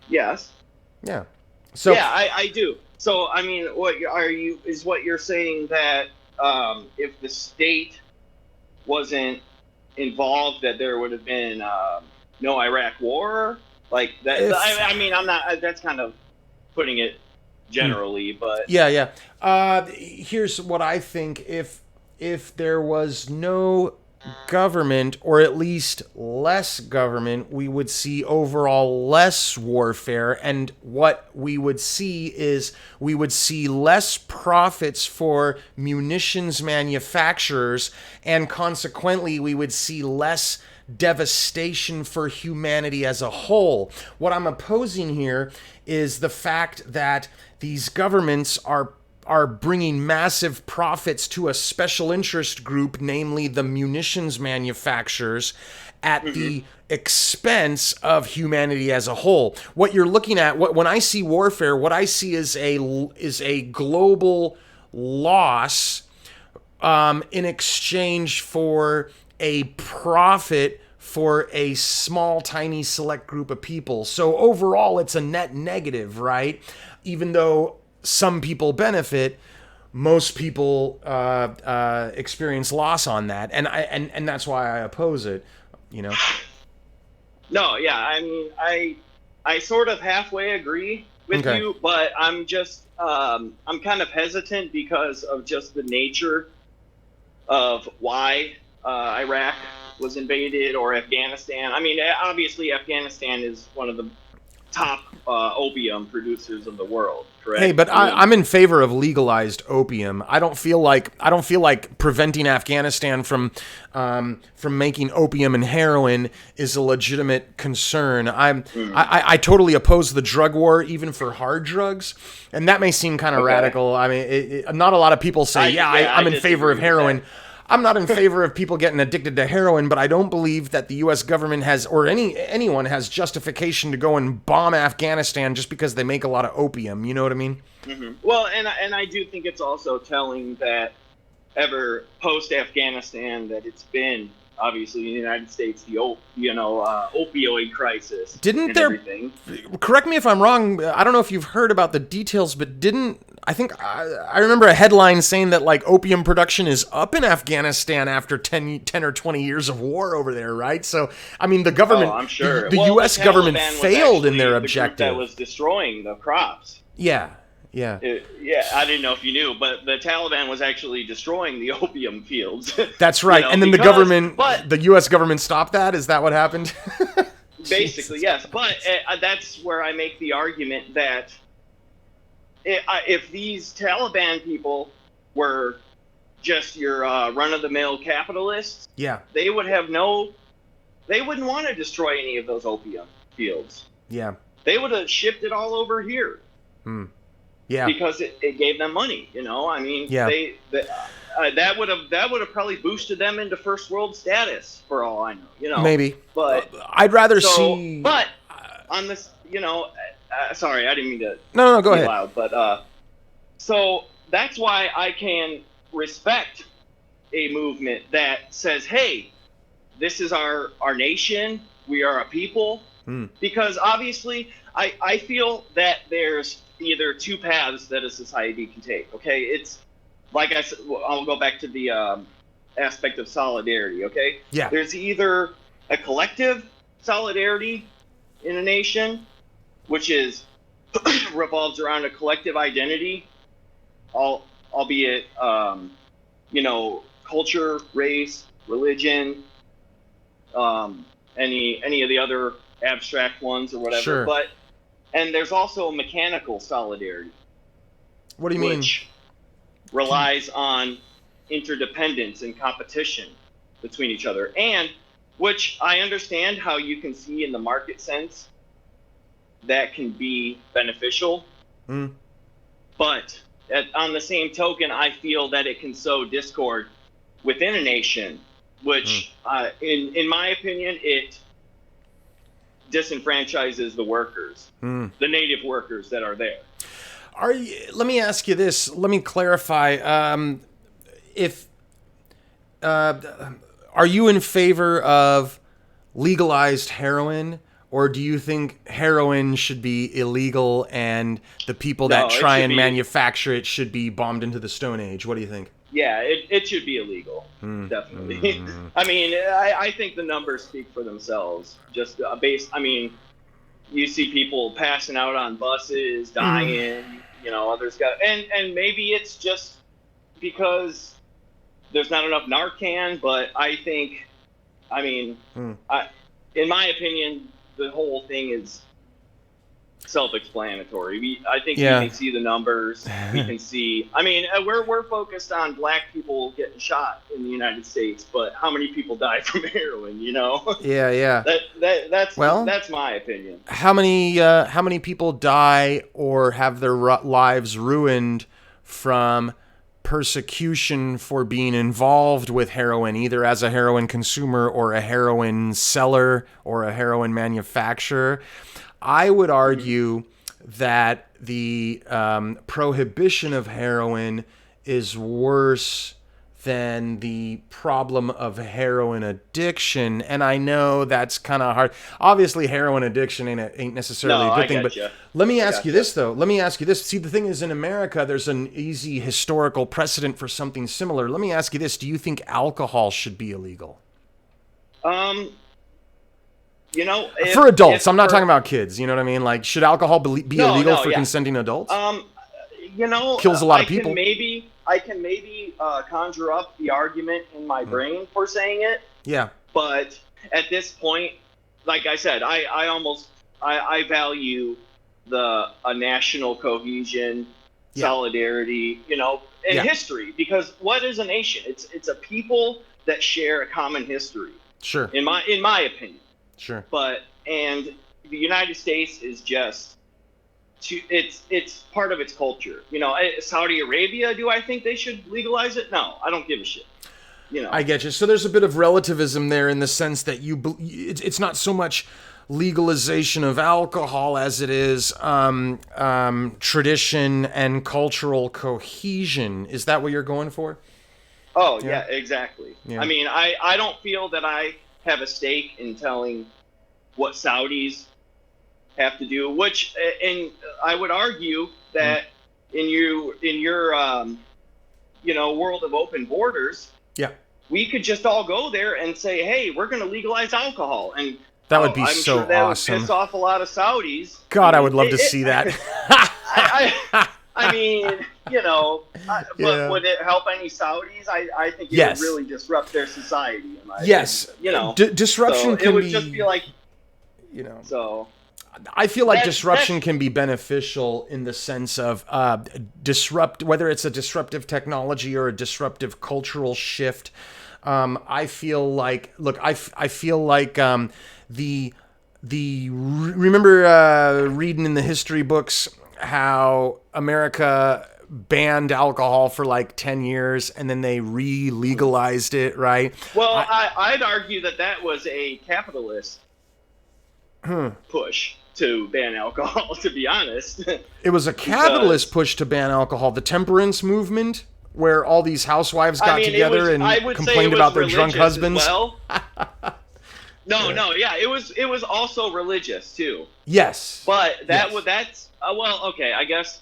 Yes. Yeah. So Yeah, I do. So I mean, what you're saying that if the state wasn't involved, that there would have been no Iraq war, like that? If- I mean, I'm not. That's kind of putting it generally, but yeah. Here's what I think: if there was no government, or at least less government, we would see overall less warfare, and what we would see is we would see less profits for munitions manufacturers, and consequently we would see less devastation for humanity as a whole. What I'm opposing here is the fact that these governments are bringing massive profits to a special interest group, namely the munitions manufacturers, at the expense of humanity as a whole. What you're looking at, when I see warfare, what I see is a global loss in exchange for a profit for a small, tiny, select group of people. So overall, it's a net negative, right? Even though some people benefit, most people experience loss on that, and that's why I oppose it. You know. no, yeah. I mean, I sort of halfway agree with Okay. you, but I'm just I'm kind of hesitant because of just the nature of why Iraq was invaded, or Afghanistan. I mean, obviously Afghanistan is one of the top opium producers of the world, correct? Hey, but I mean, I'm in favor of legalized opium. I don't feel like preventing Afghanistan from making opium and heroin is a legitimate concern. I totally oppose the drug war, even for hard drugs, and that may seem kind of Okay. radical. I mean, not a lot of people say, I'm in favor of disagree with heroin. that. I'm not in favor of people getting addicted to heroin, but I don't believe that the U.S. government has, or anyone has, justification to go and bomb Afghanistan just because they make a lot of opium. You know what I mean? Well, and I do think it's also telling that ever post Afghanistan that it's been obviously in the United States the opioid crisis. Didn't and there- everything. Correct me if I'm wrong. I don't know if you've heard about the details, but I remember a headline saying that like opium production is up in Afghanistan after 10 or 20 years of war over there, right? So, I mean, the government, I'm sure. the Well, U.S. the government Taliban was failed in actually their the group objective. that was destroying the crops. Yeah. Yeah, I didn't know if you knew, but the Taliban was actually destroying the opium fields. That's right. You know, and then but the U.S. government stopped that? Is that what happened? basically, yes. But that's where I make the argument that if these Taliban people were just your run-of-the-mill capitalists, Yeah. they wouldn't want to destroy any of those opium fields. Yeah. They would have shipped it all over here. Yeah. Because it gave them money, you know. I mean, Yeah. that would have probably boosted them into first world status for all I know, you know. Maybe. But I'd rather see. but on this, you know, sorry, I didn't mean to. No, go be ahead. Loud, but so that's why I can respect a movement that says, "Hey, this is our nation. We are a people." Because obviously, I feel that there's either two paths that a society can take. Okay, it's like I said. I'll go back to the aspect of solidarity. Okay, Yeah. there's either a collective solidarity in a nation, which is revolves around a collective identity, albeit you know, culture, race, religion, any of the other abstract ones or whatever. Sure. And there's also mechanical solidarity. What do you mean? Which relies on interdependence and competition between each other. And which I understand how you can see in the market sense that can be beneficial. But on the same token, I feel that it can sow discord within a nation, which, in my opinion, it disenfranchises the workers, the native workers that are there. Let me ask you this. Let me clarify. Are you in favor of legalized heroin, or do you think heroin should be illegal and the people that try and manufacture it should be bombed into the Stone Age? What do you think? Yeah, it should be illegal, definitely. I mean, I think the numbers speak for themselves. Just you see people passing out on buses, dying. Others got, and maybe it's just because there's not enough Narcan. But I think, in my opinion, the whole thing is self-explanatory. I think we can see the numbers. We can see. We're focused on black people getting shot in the United States, but how many people die from heroin? Yeah. That's my opinion. How many people die or have their lives ruined from persecution for being involved with heroin, either as a heroin consumer or a heroin seller or a heroin manufacturer? I would argue that the prohibition of heroin is worse than the problem of heroin addiction. And I know that's kind of hard. Obviously, heroin addiction ain't necessarily a good thing. But let me ask you this, though. Let me ask you this. See, the thing is, in America, there's an easy historical precedent for something similar. Let me ask you this. Do you think alcohol should be illegal? For adults, I'm not talking about kids. You know what I mean? Like, should alcohol be illegal for consenting adults? Kills a lot of people. I can maybe conjure up the argument in my brain for saying it. Yeah. But at this point, like I said, I value a national cohesion, solidarity, and history. Because what is a nation? It's a people that share a common history. Sure. In my opinion. Sure. And the United States is just it's part of its culture. Saudi Arabia, do I think they should legalize it? No, I don't give a shit. I get you. So there's a bit of relativism there in the sense that it's not so much legalization of alcohol as it is tradition and cultural cohesion. Is that what you're going for? Oh, yeah exactly. Yeah. I don't feel that I have a stake in telling what Saudis have to do, and I would argue that in your world of open borders, we could just all go there and say, hey, we're going to legalize alcohol, and that would be I'm so sure that awesome. would piss off a lot of Saudis. God, I would love to see that. But would it help any Saudis? I think it would really disrupt their society. Disruption can it would be, just be like, So I feel like disruption can be beneficial in the sense of whether it's a disruptive technology or a disruptive cultural shift. I feel like, remember reading in the history books how America banned alcohol for like 10 years and then they re-legalized it, right? Well, I'd argue that was a capitalist push to ban alcohol, to be honest. It was a capitalist push to ban alcohol. The temperance movement, where all these housewives got together and complained about their drunk husbands. Well. It was also religious too. Yes. But that's okay, I guess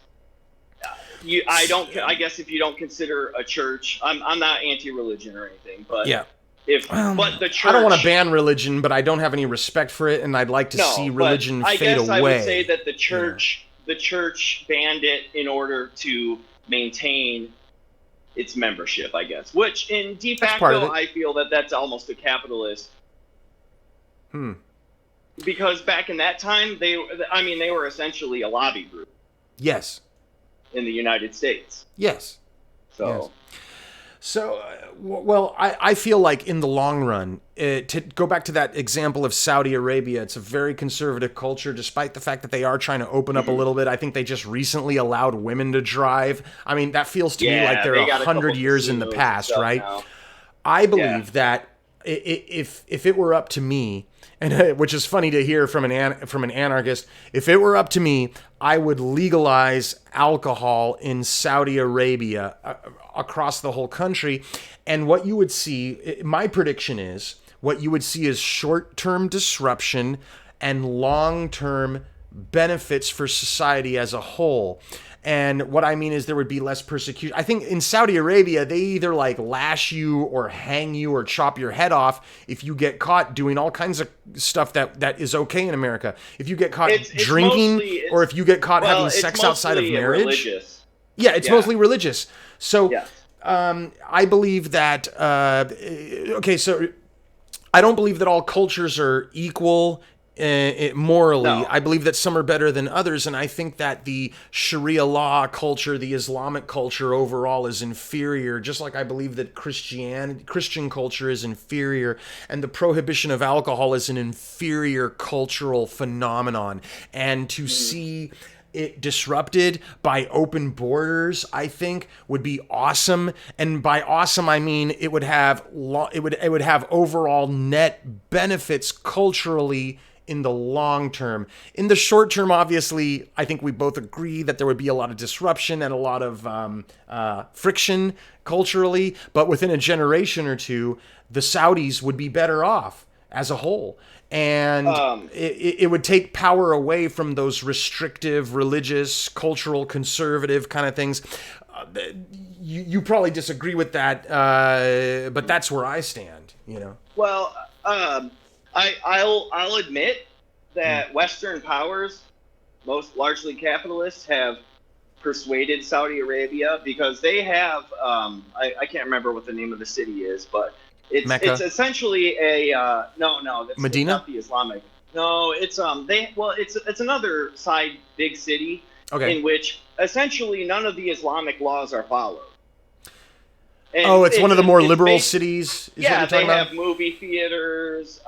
I guess if you don't consider a church, I'm not anti-religion or anything, but but the church, I don't want to ban religion, but I don't have any respect for it, and I'd like to see religion fade away. I would say that the church banned it in order to maintain its membership, I guess. Which in de facto, I feel that's almost a capitalist. Because back in that time, they were essentially a lobby group. Yes. In the United States. Yes. So. Yes. So, well, I feel like in the long run, to go back to that example of Saudi Arabia, it's a very conservative culture, despite the fact that they are trying to open up a little bit. I think they just recently allowed women to drive. I mean, that feels to me like they're they got a 100 couple years in the casinos and past, stuff right? now. I believe that if it were up to me, and which is funny to hear from an anarchist, if it were up to me, I would legalize alcohol in Saudi Arabia across the whole country. And what you would see, my prediction is, what you would see is short-term disruption and long-term benefits for society as a whole. And what I mean is there would be less persecution. I think in Saudi Arabia, they either like lash you or hang you or chop your head off if you get caught doing all kinds of stuff that is okay in America. If you get caught drinking or if you get caught having sex outside of marriage. Religious. Yeah, it's mostly religious. So Yes. I believe that, okay, so I don't believe that all cultures are equal morally. No. I believe that some are better than others, and I think that the Sharia law culture, the Islamic culture overall is inferior, just like I believe that Christian culture is inferior, and the prohibition of alcohol is an inferior cultural phenomenon. And to see it disrupted by open borders, I think would be awesome. And by awesome, I mean it would have overall net benefits culturally in the long term. In the short term, obviously, I think we both agree that there would be a lot of disruption and a lot of friction culturally. But within a generation or two, the Saudis would be better off as a whole. And it would take power away from those restrictive, religious, cultural, conservative kind of things. You probably disagree with that, but that's where I stand, you know? Well, I'll admit that Western powers, most largely capitalists, have persuaded Saudi Arabia because they have, I can't remember what the name of the city is, but it's essentially a no, that's Medina? not the Islamic. No, it's it's another side big city in which essentially none of the Islamic laws are followed. And it's one of the more liberal cities. Is what you're talking about? Have movie theaters,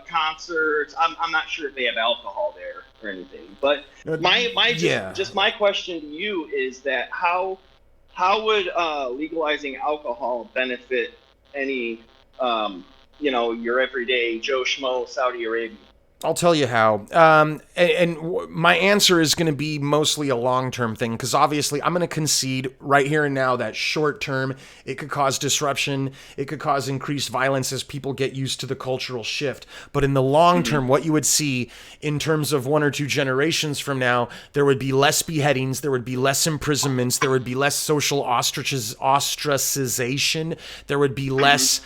concerts. I'm not sure if they have alcohol there or anything. But my question to you is that how would legalizing alcohol benefit any your everyday Joe Schmo Saudi Arabia? I'll tell you how. My answer is going to be mostly a long-term thing, because obviously I'm going to concede right here and now that short-term, it could cause disruption. It could cause increased violence as people get used to the cultural shift. But in the long term, what you would see in terms of 1 or 2 generations from now, there would be less beheadings, there would be less imprisonments, there would be less social ostracization, there would be less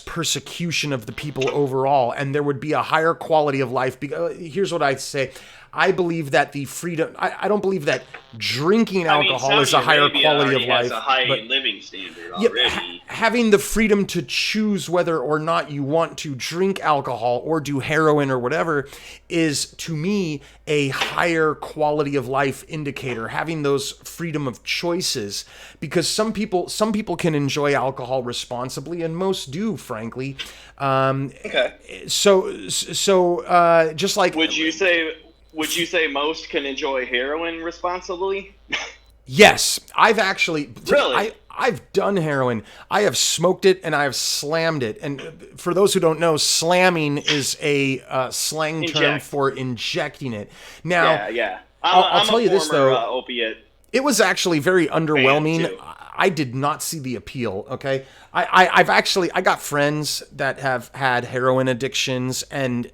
persecution of the people overall, and there would be a higher quality of life. Here's what I'd say. I believe that the freedom. I don't believe that drinking alcohol is a higher quality of life. Has a high living standard already. Having the freedom to choose whether or not you want to drink alcohol or do heroin or whatever is, to me, a higher quality of life indicator. Having those freedom of choices, because some people can enjoy alcohol responsibly, and most do, frankly. Okay. So just like. Would you say most can enjoy heroin responsibly? Yes, I've actually. Really? I've done heroin. I have smoked it and I've slammed it. And for those who don't know, slamming is a slang term for injecting it. Now, I'll tell you this though. Opiate. It was actually very underwhelming. I did not see the appeal. Okay, I got friends that have had heroin addictions, and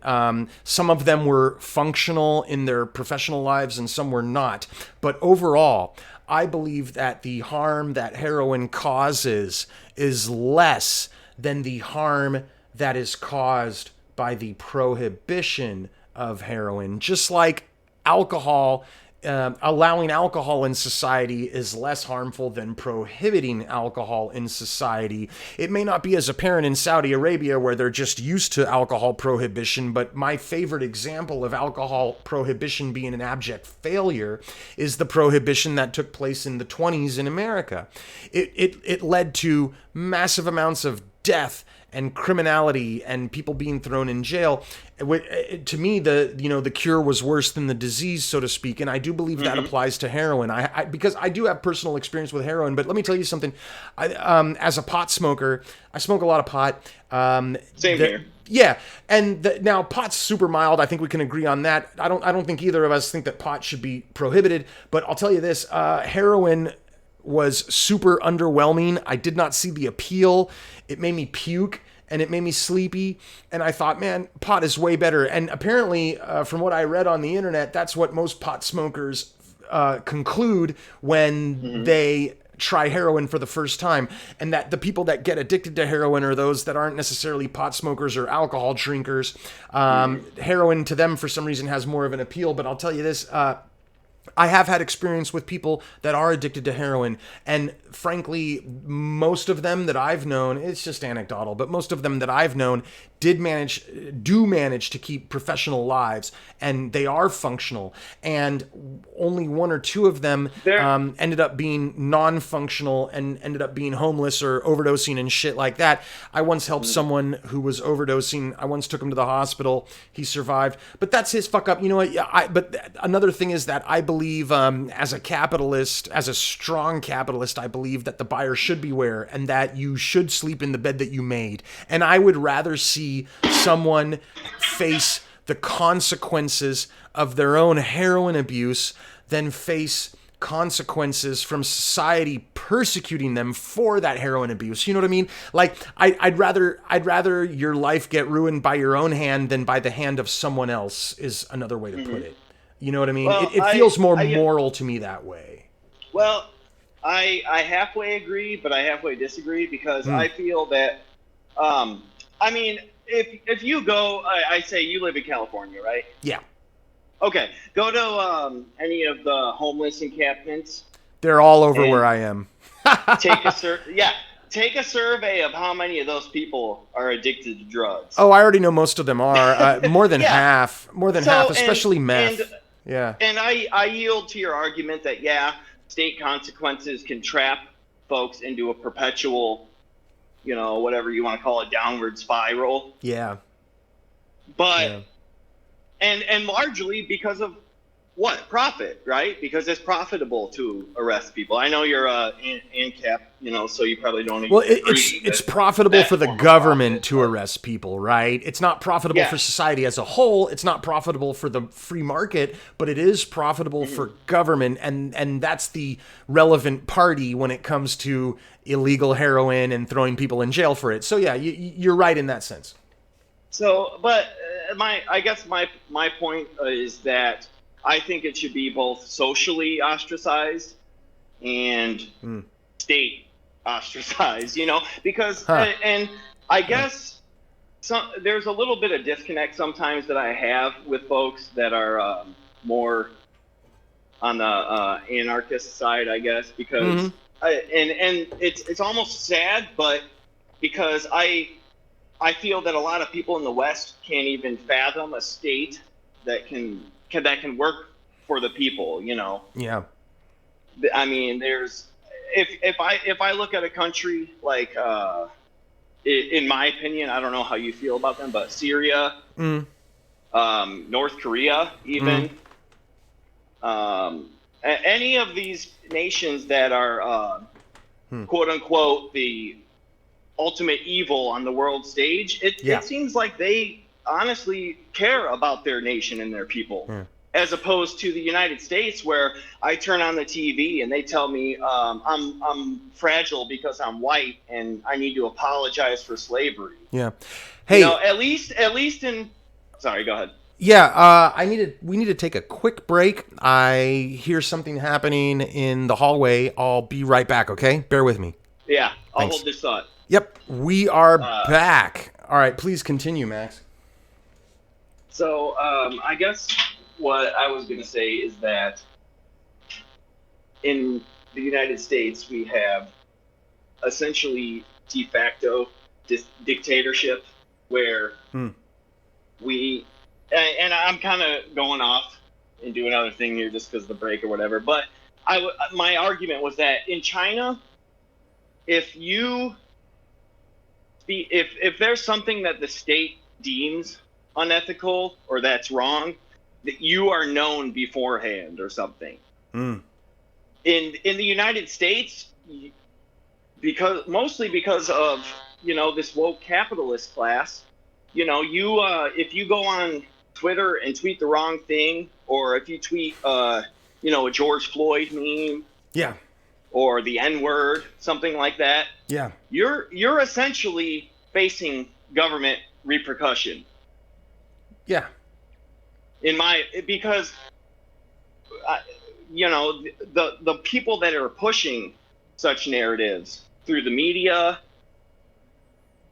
some of them were functional in their professional lives, and some were not. But overall, I believe that the harm that heroin causes is less than the harm that is caused by the prohibition of heroin. Just like alcohol allowing alcohol in society is less harmful than prohibiting alcohol in society. It may not be as apparent in Saudi Arabia, where they're just used to alcohol prohibition, but my favorite example of alcohol prohibition being an abject failure is the prohibition that took place in the 20s in America. It led to massive amounts of death and criminality and people being thrown in jail. To me, the cure was worse than the disease, so to speak, and I do believe that applies to heroin. Because I do have personal experience with heroin, but let me tell you something. As a pot smoker, I smoke a lot of pot. Same here. Yeah, and now pot's super mild. I think we can agree on that. I don't think either of us think that pot should be prohibited. But I'll tell you this: heroin was super underwhelming. I did not see the appeal. It made me puke and it made me sleepy. And I thought, man, pot is way better. And apparently, from what I read on the internet, that's what most pot smokers conclude when they try heroin for the first time. And that the people that get addicted to heroin are those that aren't necessarily pot smokers or alcohol drinkers. Heroin to them, for some reason, has more of an appeal. But I'll tell you this, I have had experience with people that are addicted to heroin, and frankly, most of them that I've known, it's just anecdotal, but most of them that I've known do manage to keep professional lives, and they are functional, and only one or two of them ended up being non-functional and ended up being homeless or overdosing and shit like that. I once helped someone who was overdosing. I once took him to the hospital. He survived, but that's his fuck up. You know what? But another thing is that I believe, as a capitalist, as a strong capitalist, I believe that the buyer should beware and that you should sleep in the bed that you made. And I would rather see someone face the consequences of their own heroin abuse than face consequences from society persecuting them for that heroin abuse. You know what I mean? Like, I'd rather your life get ruined by your own hand than by the hand of someone else, is another way to put it. You know what I mean? Well, it feels more moral to me that way. Well, I halfway agree, but I halfway disagree, because I feel that, I mean, if you go, I say you live in California, right? Yeah. Okay, go to any of the homeless encampments. They're all over where I am. take a survey of how many of those people are addicted to drugs. Oh, I already know most of them are. More than half. More than half, especially meth. Yeah. And I yield to your argument that, state consequences can trap folks into a perpetual, whatever you want to call it, downward spiral. Yeah. But, and largely because of what? Profit, right? Because it's profitable to arrest people. I know you're ANCAP, so you probably don't even agree. It's profitable for the government to arrest people, right? It's not profitable for society as a whole. It's not profitable for the free market, but it is profitable for government, and that's the relevant party when it comes to illegal heroin and throwing people in jail for it. So yeah, you're right in that sense. So, but I guess my point is that I think it should be both socially ostracized and state ostracized, because, and I guess there's a little bit of disconnect sometimes that I have with folks that are more on the anarchist side, I guess, because, and it's almost sad, but because I feel that a lot of people in the West can't even fathom a state that can work for the people, Yeah. I mean, there's if I look at a country like in my opinion, I don't know how you feel about them, but Syria, North Korea, even any of these nations that are quote unquote the ultimate evil on the world stage, it seems like they honestly care about their nation and their people, as opposed to the United States, where I turn on the TV and they tell me I'm fragile because I'm white and I need to apologize for slavery. Yeah. Hey, at least in. Sorry, go ahead. Yeah, we need to take a quick break. I hear something happening in the hallway. I'll be right back. Okay, bear with me. Yeah, I'll hold this thought. Yep, we are back. All right, please continue, Max. So I guess what I was going to say is that in the United States, we have essentially de facto dictatorship where we, and I'm kind of going off and doing another thing here just because of the break or whatever, but my argument was that in China, if there's something that the state deems unethical or that's wrong, that you are known beforehand or something. In the United States, mostly because of this woke capitalist class, if you go on Twitter and tweet the wrong thing, or if you tweet a George Floyd meme, yeah, or the N-word, something like that, yeah, you're essentially facing government repercussion. Yeah. Because the people that are pushing such narratives through the media,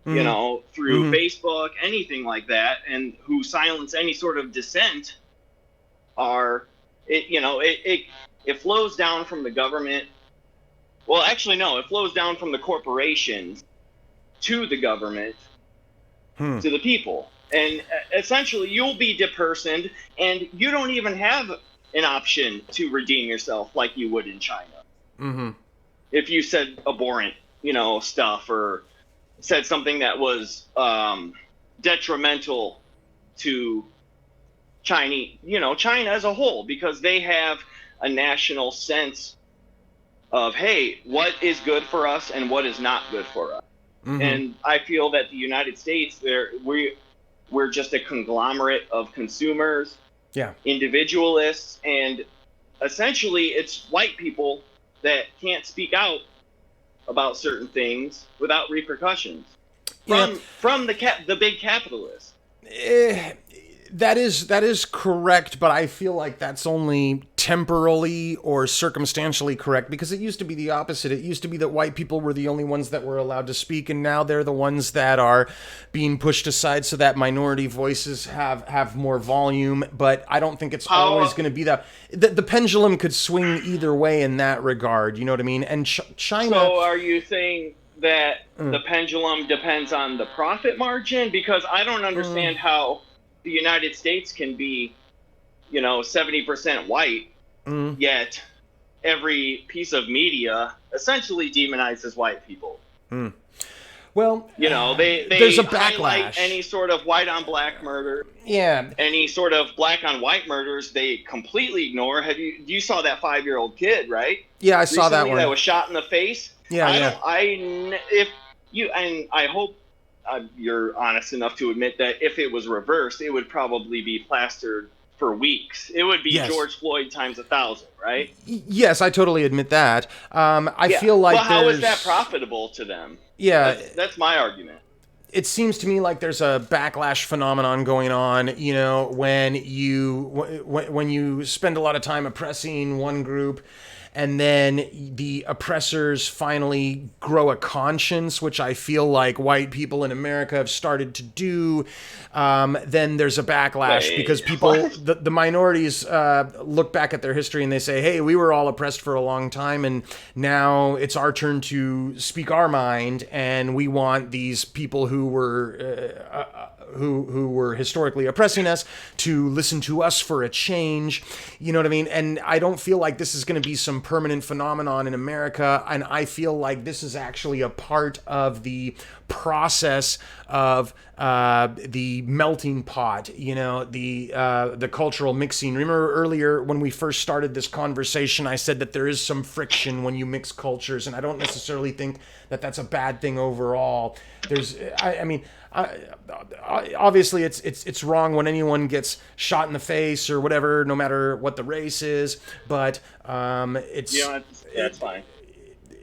through Facebook, anything like that, and who silence any sort of dissent, it flows down from the government. Well, actually, no, it flows down from the corporations to the government, to the people. And essentially, you'll be depersoned, and you don't even have an option to redeem yourself like you would in China. If you said abhorrent, stuff, or said something that was detrimental to China as a whole, because they have a national sense of, hey, what is good for us and what is not good for us. And I feel that the United States, we're just a conglomerate of consumers, individualists, and essentially it's white people that can't speak out about certain things without repercussions from the big capitalists. That is correct, but I feel like that's only temporally or circumstantially correct, because it used to be the opposite. It used to be that white people were the only ones that were allowed to speak, and now they're the ones that are being pushed aside so that minority voices have more volume. But I don't think it's always going to be that. The pendulum could swing either way in that regard. You know what I mean? And China. So are you saying that the pendulum depends on the profit margin? Because I don't understand how the United States can be, 70% white, yet every piece of media essentially demonizes white people. Well, they there's a highlight backlash. Any sort of white on black murder. Yeah. Any sort of black on white murders, they completely ignore. You saw that 5-year-old kid, right? Yeah, I saw that one. That was shot in the face. Yeah, I hope you're honest enough to admit that if it was reversed, it would probably be plastered for weeks. It would be George Floyd times 1,000, right? Yes, I totally admit that. I feel like how is that profitable to them? Yeah. That's my argument. It seems to me like there's a backlash phenomenon going on, when you spend a lot of time oppressing one group, and then the oppressors finally grow a conscience, which I feel like white people in America have started to do. Then there's a backlash because people, the minorities, look back at their history and they say, hey, we were all oppressed for a long time, and now it's our turn to speak our mind, and we want these people who were historically oppressing us to listen to us for a change. You know what I mean? And I don't feel like this is going to be some permanent phenomenon in America. And I feel like this is actually a part of the process of the melting pot, the cultural mixing. Remember earlier when we first started this conversation, I said that there is some friction when you mix cultures, and I don't necessarily think that that's a bad thing overall. Obviously it's wrong when anyone gets shot in the face or whatever, no matter what the race is, but that's fine.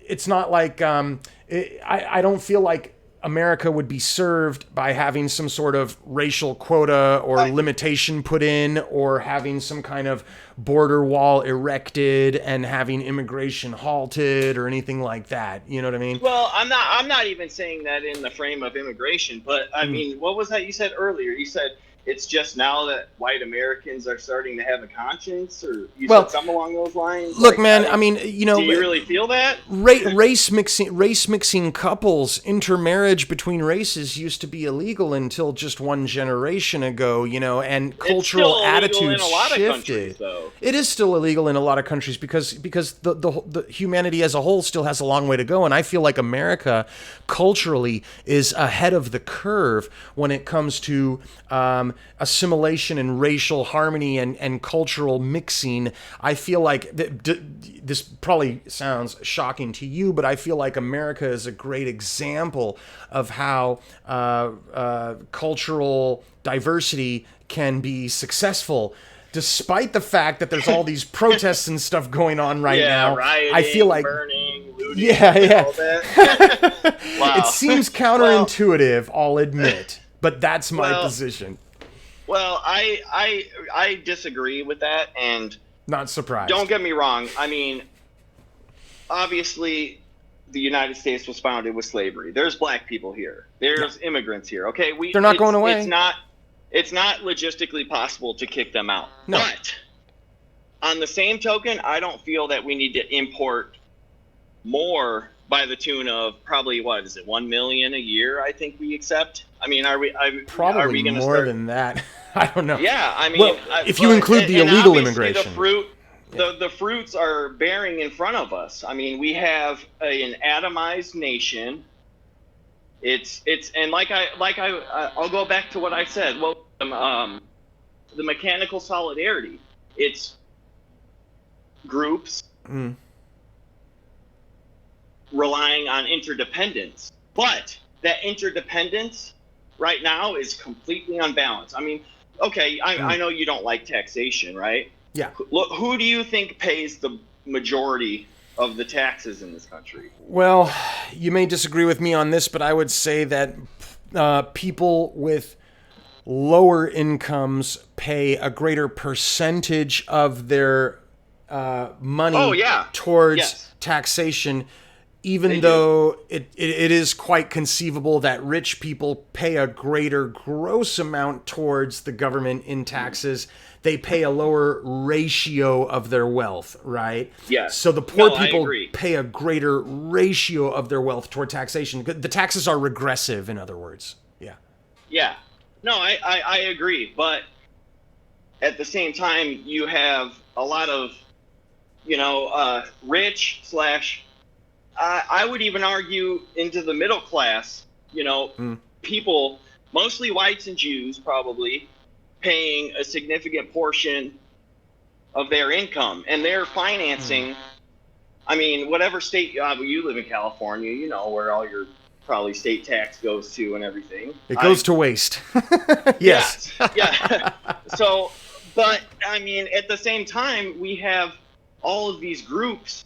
It's not like I don't feel like America would be served by having some sort of racial quota or limitation put in, or having some kind of border wall erected and having immigration halted or anything like that. You know what I mean? Well, I'm not even saying that in the frame of immigration, but I mean, what was that you said earlier? You said it's just now that white Americans are starting to have a conscience, or you Well, said something along those lines? Look, Like, man, I mean, you know, do you really feel that? race mixing couples, intermarriage between races used to be illegal until just one generation ago, you know, and cultural attitudes in a lot shifted. of countries, though. It is still illegal in a lot of countries because the humanity as a whole still has a long way to go, and I feel like America culturally is ahead of the curve when it comes to assimilation and racial harmony and cultural mixing. I feel like this probably sounds shocking to you, but I feel like America is a great example of how cultural diversity can be successful, despite the fact that there's all these protests and stuff going on right now. Rioting, I feel like burning, looting, yeah. all that. Wow. It seems counterintuitive, I'll admit, but that's my position. Well, I disagree with that, and not surprised. Don't get me wrong. I mean, obviously, the United States was founded with slavery. There's black people here. There's immigrants here. Okay, they're not going away. It's not logistically possible to kick them out. No. But on the same token, I don't feel that we need to import more by the tune of probably, what is it, 1 million a year? I think we accept. I mean, are we probably going to more than that? I don't know. Yeah, I mean, well, if you include the illegal immigration, the fruits are bearing in front of us. I mean, we have an atomized nation. It's and I'll go back to what I said. Well, the mechanical solidarity. It's groups relying on interdependence, but that interdependence right now is completely unbalanced. I mean, okay, I know you don't like taxation, right? Yeah. Look, who do you think pays the majority of the taxes in this country? Well, you may disagree with me on this, but I would say that people with lower incomes pay a greater percentage of their money towards taxation, even though it is quite conceivable that rich people pay a greater gross amount towards the government in taxes. They pay a lower ratio of their wealth, right? Yes. So the poor people pay a greater ratio of their wealth toward taxation. The taxes are regressive, in other words. Yeah. Yeah. No, I agree. But at the same time, you have a lot of, rich / I would even argue into the middle class, people, mostly whites and Jews probably, paying a significant portion of their income. And they're financing, I mean, whatever state, you live in California, you know where all your probably state tax goes to and everything. It goes to waste. Yes. Yeah. So, but, I mean, at the same time, we have all of these groups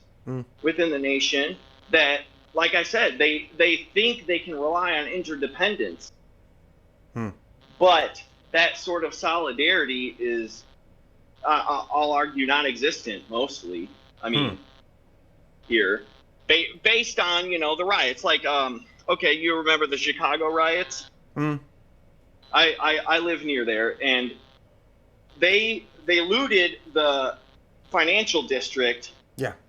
within the nation that, like I said, they think they can rely on interdependence. But that sort of solidarity is, I'll argue, non-existent mostly. I mean, here, based on, the riots. Like, okay, you remember the Chicago riots? I live near there, and they looted the financial district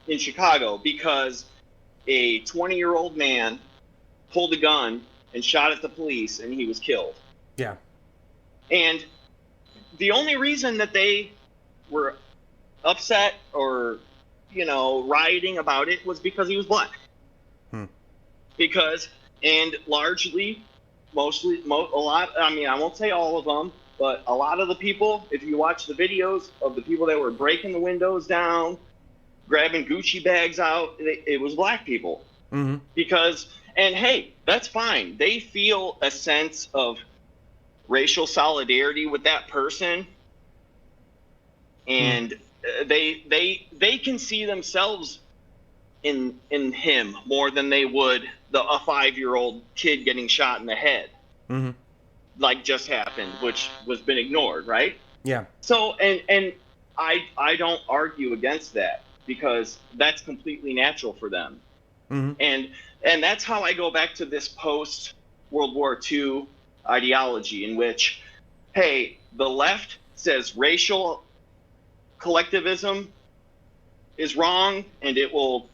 in Chicago because a 20-year-old man pulled a gun and shot at the police, and he was killed. Yeah. And the only reason that they were upset or, rioting about it was because he was black. Because, and largely, mostly, a lot, I mean, I won't say all of them, but a lot of the people, if you watch the videos of the people that were breaking the windows down, grabbing Gucci bags out, it was black people. Because, and hey, that's fine. They feel a sense of racial solidarity with that person, and they can see themselves in him more than they would a 5-year-old kid getting shot in the head, like just happened, which was been ignored, right? Yeah. So and I don't argue against that, because that's completely natural for them. And that's how I go back to this post World War II ideology, in which, hey, the left says racial collectivism is wrong and it will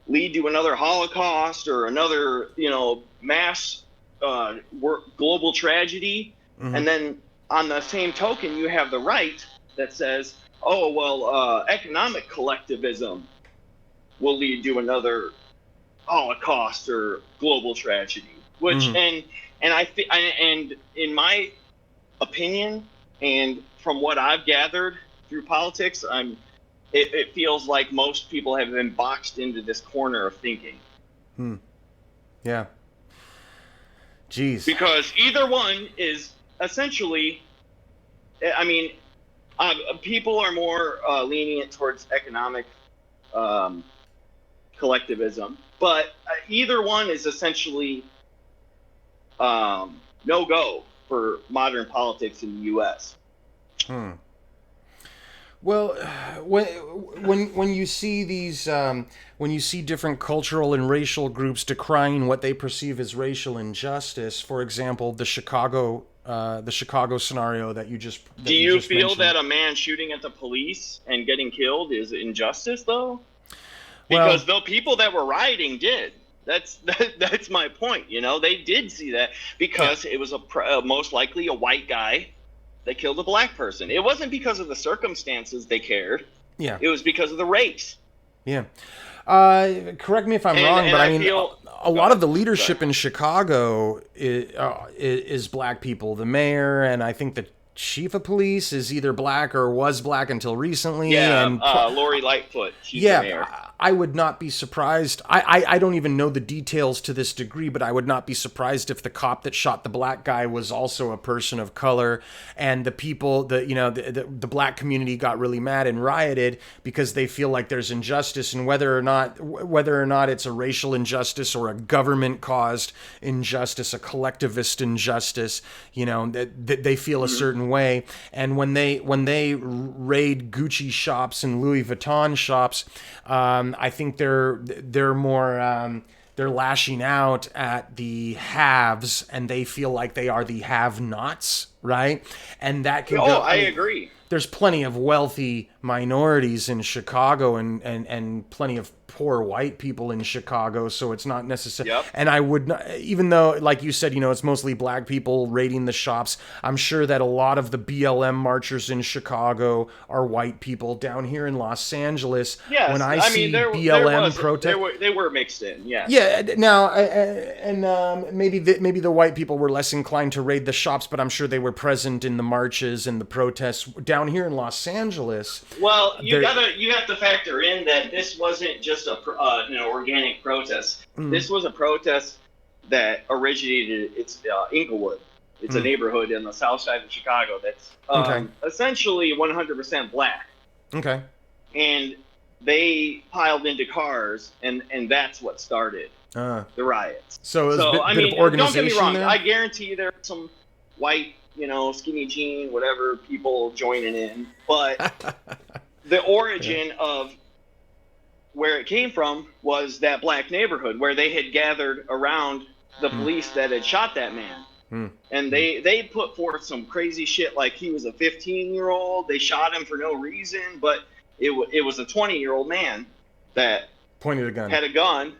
lead to another Holocaust or another, mass global tragedy. Mhm. And then on the same token, you have the right that says, oh, well, economic collectivism will lead to another Holocaust or global tragedy. Which, Mhm. and in my opinion, and from what I've gathered through politics, it feels like most people have been boxed into this corner of thinking. Hmm. Yeah. Jeez. Because either one is essentially, I mean, people are more lenient towards economic um, collectivism, but either one is essentially no go for modern politics in the U.S. Hmm. Well, when you see these when you see different cultural and racial groups decrying what they perceive as racial injustice, for example, the Chicago scenario Do that you you just feel mentioned. that a man shooting at the police and getting killed is injustice, though? Because Well, the people that were rioting did. That's my point. They did see that yeah, because it was most likely a white guy that killed a black person. It wasn't because of the circumstances they cared. yeah, It was because of the race. yeah. Correct me if I'm And wrong, and but I I mean, feel. a Go lot ahead. of the Sorry. leadership in Chicago is black people. The mayor and I think the chief of police is either black or was black until recently, Yeah, and Lori Lightfoot. She's the yeah, mayor. I would not be surprised. I don't even know the details to this degree, but I would not be surprised if the cop that shot the black guy was also a person of color. And the people, the black community got really mad and rioted because they feel like there's injustice, and whether or not it's a racial injustice or a government caused injustice, a collectivist injustice, that they feel a certain way. And when they raid Gucci shops and Louis Vuitton shops, I think they're more they're lashing out at the haves, and they feel like they are the have-nots, right? And that can Oh, go. I I mean, agree. there's plenty of wealthy minorities in Chicago, and plenty of poor white people in Chicago, so it's not necessary. Yep. And I would not, even though, like you said, it's mostly black people raiding the shops, I'm sure that a lot of the BLM marchers in Chicago are white people. Down here in Los Angeles, when Yes, I I mean see there BLM was protest, they were mixed in. Yes. yeah, now and maybe the white people were less inclined to raid the shops, but I'm sure they were present in the marches and the protests down here in Los Angeles. Well, There, you have to factor in that this wasn't just an organic protest. This was a protest that originated. It's Inglewood. It's a neighborhood in the south side of Chicago that's okay, essentially 100% black, okay, and they piled into cars, and that's what started the riots. so it was a So I bit of mean, don't get me organization wrong. there. I guarantee there are some white, skinny jean, whatever people joining in, but the origin of where it came from was that black neighborhood where they had gathered around the police that had shot that man. And they put forth some crazy shit like he was a 15-year-old. They shot him for no reason, but it was a 20-year-old man that Pointed a gun. had a gun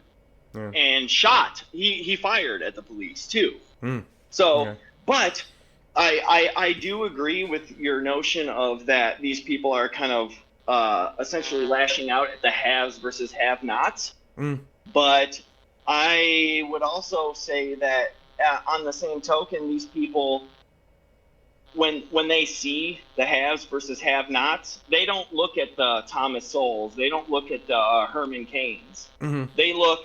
Yeah. and shot. He fired at the police too. Mm. So, Okay. but I do agree with your notion of that these people are kind of essentially lashing out at the haves versus have-nots. But I would also say that on the same token, these people, when they see the haves versus have-nots, they don't look at the Thomas Sowells. They don't look at the Herman Cains. They look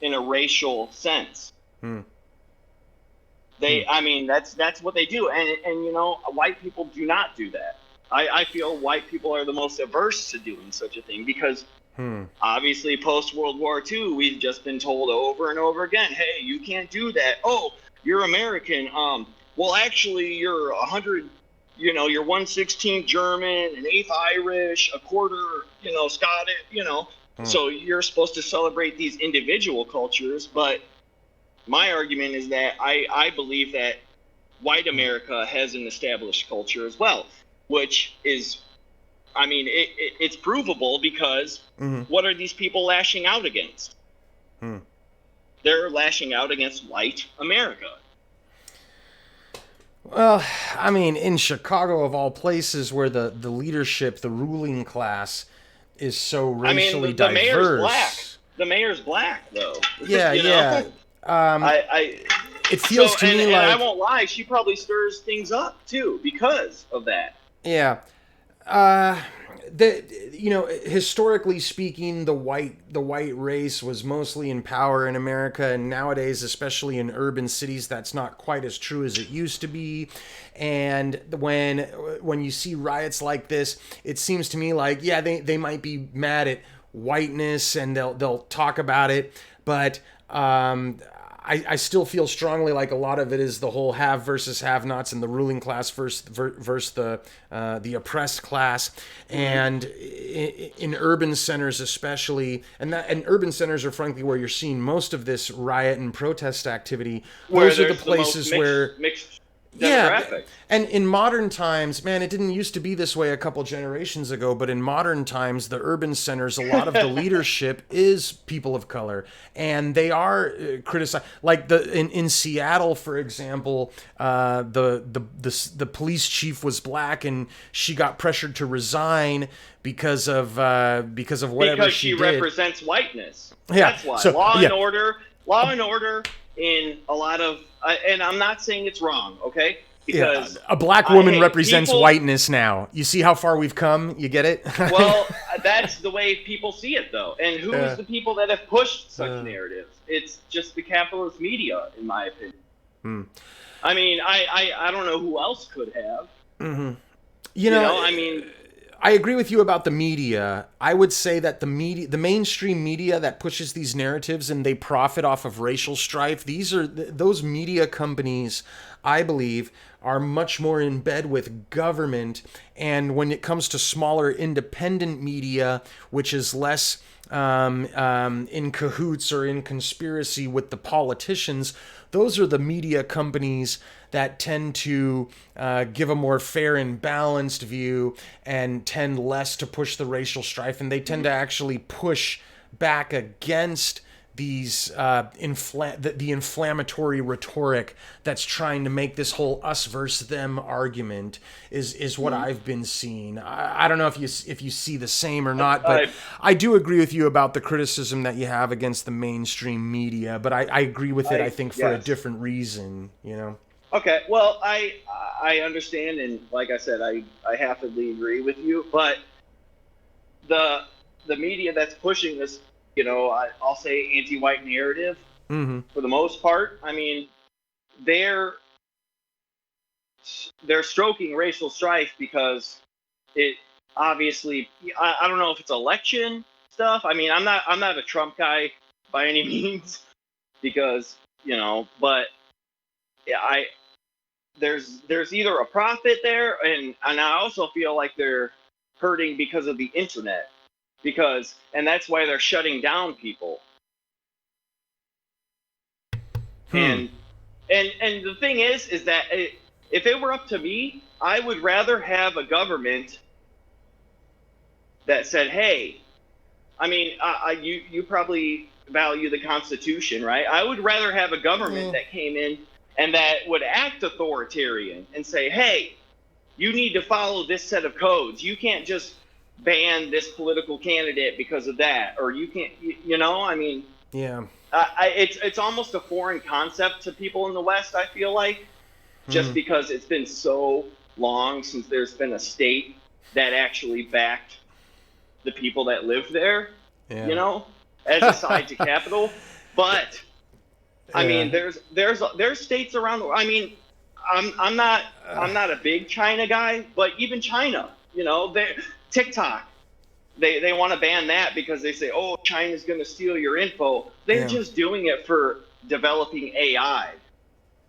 in a racial sense. I mean, that's what they do, and white people do not do that. I feel white people are the most averse to doing such a thing because obviously post World War II, we've just been told over and over again, hey, you can't do that. Oh, you're American. Well, actually, you're 100. You're 1/16 German, an eighth Irish, a quarter, Scottish. So you're supposed to celebrate these individual cultures, but my argument is that I believe that white America has an established culture as well, which is, I mean, it's provable because what are these people lashing out against? They're lashing out against white America. Well, I mean, in Chicago, of all places, where the leadership, the ruling class, is so racially the diverse. mayor's black. The mayor's black, though. Yeah, you know? yeah. It feels to me like, and I won't lie, she probably stirs things up too because of that. Yeah. Historically speaking, the white race was mostly in power in America, and nowadays, especially in urban cities, that's not quite as true as it used to be. And when you see riots like this, it seems to me like, yeah, they might be mad at whiteness and they'll talk about it, but I still feel strongly like a lot of it is the whole have versus have-nots and the ruling class versus the oppressed class. And in urban centers especially, and urban centers are frankly where you're seeing most of this riot and protest activity. Those are the places where mixed demographic. Yeah, and in modern times, man, it didn't used to be this way a couple generations ago, but in modern times, the urban centers, a lot of the leadership is people of color, and they are criticized. Like in Seattle, for example, the police chief was black, and she got pressured to resign because of whatever because she did. represents whiteness. Yeah, that's why. So, law and order in a lot of, and I'm not saying it's wrong, okay? Because a black woman represents whiteness now. You see how far we've come? You get it? Well, that's the way people see it, though. And who is the people that have pushed such narratives? It's just the capitalist media, in my opinion. I mean, I don't know who else could have. You know, I mean, I agree with you about the media. I would say that the mainstream media that pushes these narratives and they profit off of racial strife, those media companies, I believe, are much more in bed with government. And when it comes to smaller independent media, which is less in cahoots or in conspiracy with the politicians, those are the media companies that tend to give a more fair and balanced view and tend less to push the racial strife, and they tend to actually push back against these the inflammatory rhetoric that's trying to make this whole us versus them argument is what I've been seeing. I don't know if you see the same or not, but I do agree with you about the criticism that you have against the mainstream media, but I agree with it, I think, for a different reason, you know? Okay, well, I understand, and like I said, I happily agree with you, but the media that's pushing this, you know, I'll say anti-white narrative, for the most part, I mean, they're stroking racial strife because it obviously, I don't know if it's election stuff. I mean, I'm not a Trump guy by any means, because, you know, but yeah, there's either a profit there, and I also feel like they're hurting because of the internet, and that's why they're shutting down people. And the thing is that if it were up to me, I would rather have a government that said, hey, I mean, you probably value the Constitution, right? I would rather have a government that came in and that would act authoritarian and say, hey, you need to follow this set of codes. You can't just ban this political candidate because of that, or you can't, you know, I mean, yeah. It's almost a foreign concept to people in the West, I feel like, just because it's been so long since there's been a state that actually backed the people that live there, you know, as a side to capital. But I mean, there's states around the world. I mean, I'm not a big China guy, but even China, you know, TikTok, they want to ban that because they say, oh, China's going to steal your info. They're just doing it for developing AI,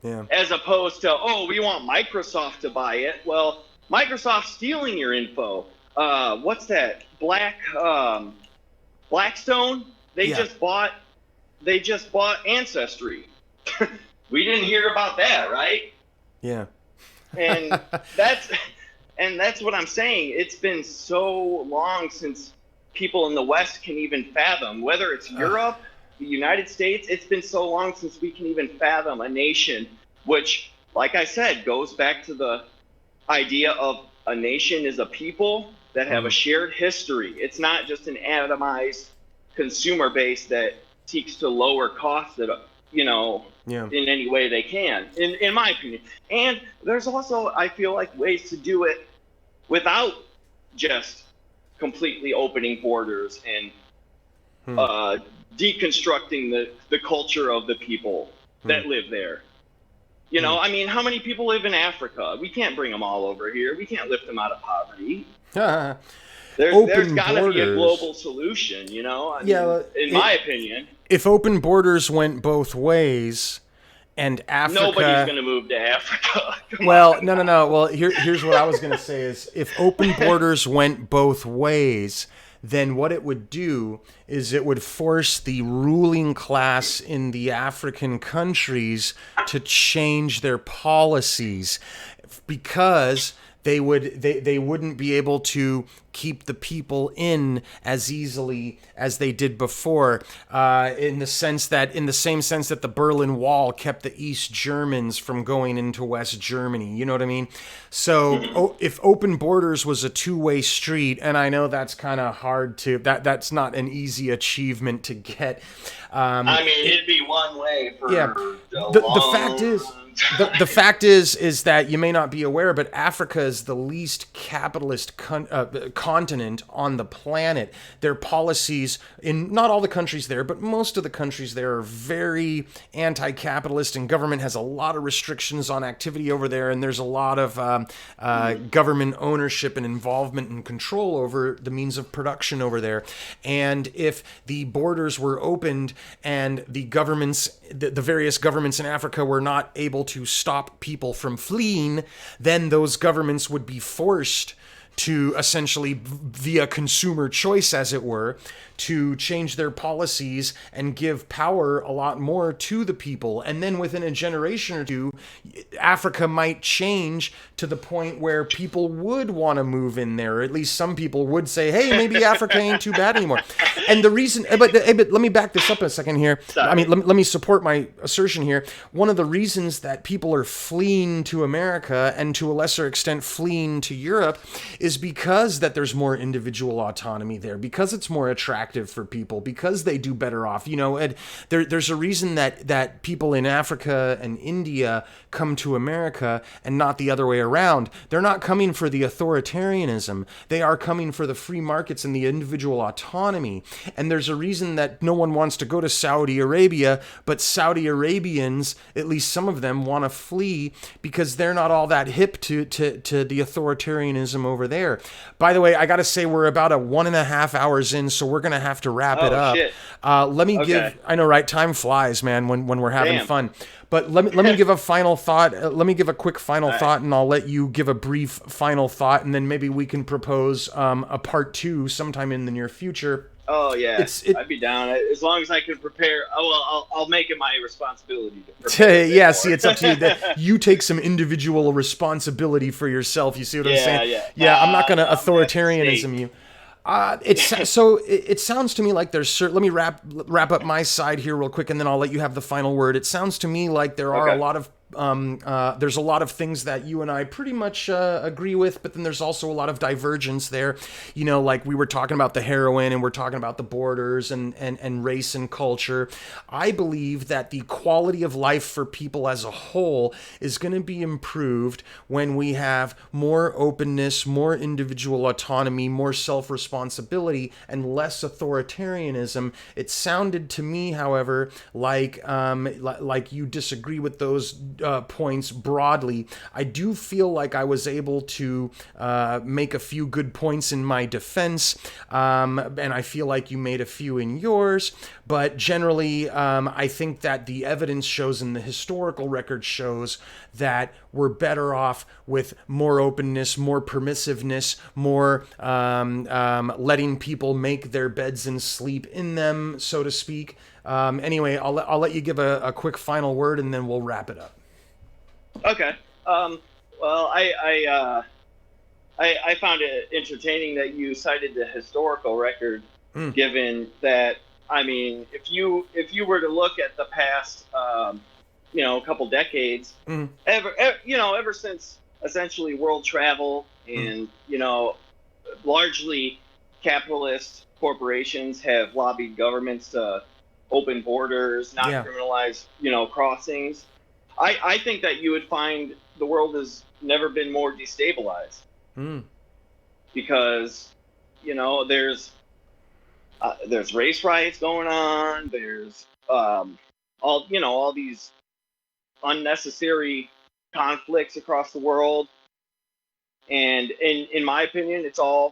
as opposed to, oh, we want Microsoft to buy it. Well, Microsoft's stealing your info. What's that? Blackstone. They just bought Ancestry. We didn't hear about that, right? Yeah. And that's what I'm saying. It's been so long since people in the West can even fathom, whether it's Europe, the United States, it's been so long since we can even fathom a nation, which, like I said, goes back to the idea of a nation is a people that have a shared history. It's not just an atomized consumer base that seeks to lower costs at, in any way they can, in my opinion. And there's also, I feel like, ways to do it without just completely opening borders and deconstructing the culture of the people that live there. I mean, how many people live in Africa? We can't bring them all over here. We can't lift them out of poverty. There's got to be a global solution, in my opinion. If open borders went both ways and Africa... Nobody's going to move to Africa. No. Well, here's what I was going to say is if open borders went both ways, then what it would do is it would force the ruling class in the African countries to change their policies because they wouldn't be able to keep the people in as easily as they did before, in the same sense that the Berlin Wall kept the East Germans from going into West Germany. You know what I mean? So if open borders was a two-way street, and I know that's kind of hard to, that's not an easy achievement to get. It'd be one way for the fact is, the fact is that you may not be aware, but Africa is the least capitalist continent on the planet. Their policies in not all the countries there, but most of the countries there are very anti-capitalist, and government has a lot of restrictions on activity over there, and there's a lot of government ownership and involvement and control over the means of production over there. And if the borders were opened and the various governments in Africa were not able to stop people from fleeing, then those governments would be forced to essentially, via consumer choice, as it were, to change their policies and give power a lot more to the people. And then within a generation or two, Africa might change to the point where people would want to move in there. Or at least some people would say, hey, maybe Africa ain't too bad anymore. And the reason, but let me back this up a second here. Sorry. I mean, let me support my assertion here. One of the reasons that people are fleeing to America and to a lesser extent fleeing to Europe is because that there's more individual autonomy there, because it's more attractive for people, because they do better off. And there's a reason that people in Africa and India come to America and not the other way around. They're not coming for the authoritarianism. They are coming for the free markets and the individual autonomy. And there's a reason that no one wants to go to Saudi Arabia, but Saudi Arabians, at least some of them, want to flee because they're not all that hip to the authoritarianism over there. By the way, I got to say we're about 1.5 hours in, so we're going to have to wrap it up. Shit. Let me give, I know, right? Time flies, man, when we're having fun. But let me give a final thought. Let me give a quick final thought, and I'll let you give a brief final thought, and then maybe we can propose a part 2 sometime in the near future. Oh yeah, I'd be down as long as I can prepare. I'll make it my responsibility to prepare. Yeah, see, it's up to you. That you take some individual responsibility for yourself. You see what I'm saying? Yeah. I'm not going to authoritarianism you. It sounds to me like there's let me wrap up my side here real quick, and then I'll let you have the final word. It sounds to me like there are a lot of there's a lot of things that you and I pretty much agree with, but then there's also a lot of divergence there. Like we were talking about the heroin, and we're talking about the borders and race and culture. I believe that the quality of life for people as a whole is going to be improved when we have more openness, more individual autonomy, more self-responsibility, and less authoritarianism. It sounded to me, however, like you disagree with those points broadly. I do feel like I was able to make a few good points in my defense, and I feel like you made a few in yours, but generally I think that the evidence shows and the historical record shows that we're better off with more openness, more permissiveness, more letting people make their beds and sleep in them, so to speak. Anyway, I'll let you give a quick final word, and then we'll wrap it up. Okay. Well, I found it entertaining that you cited the historical record, Mm. given that, I mean, if you were to look at the past, couple decades, Mm. ever since essentially world travel Mm. and largely capitalist corporations have lobbied governments to open borders, not Yeah. criminalize, crossings. I think that you would find the world has never been more destabilized Mm. because, there's race riots going on. There's all these unnecessary conflicts across the world, and in my opinion, it's a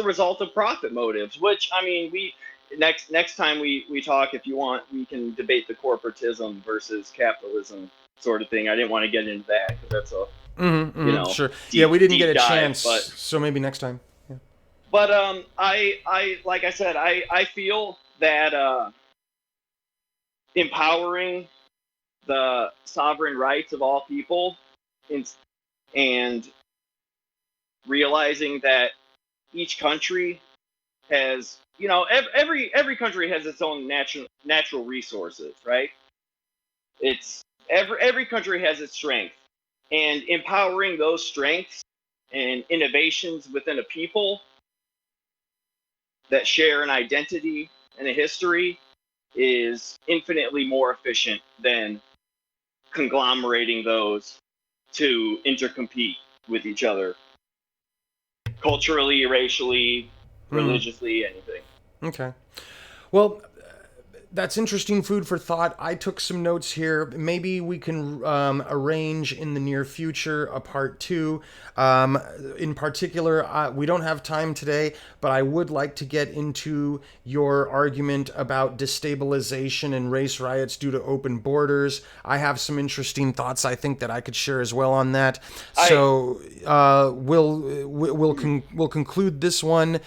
result of profit motives. Which, I mean, we next time we talk, if you want, we can debate the corporatism versus capitalism sort of thing. I didn't want to get into that because that's a Sure. Yeah, deep, we didn't get a dive, chance, but so maybe next time. Yeah. but I like I said, I feel that empowering the sovereign rights of all people in, and realizing that each country has, every country has its own natural resources, right? It's every country has its strength, and empowering those strengths and innovations within a people that share an identity and a history is infinitely more efficient than conglomerating those to intercompete with each other culturally, racially, religiously, anything. Okay. Well, that's interesting food for thought. I took some notes here. Maybe we can arrange in the near future a part two. In particular, we don't have time today, but I would like to get into your argument about destabilization and race riots due to open borders. I have some interesting thoughts I think that I could share as well on that. So we'll conclude this one.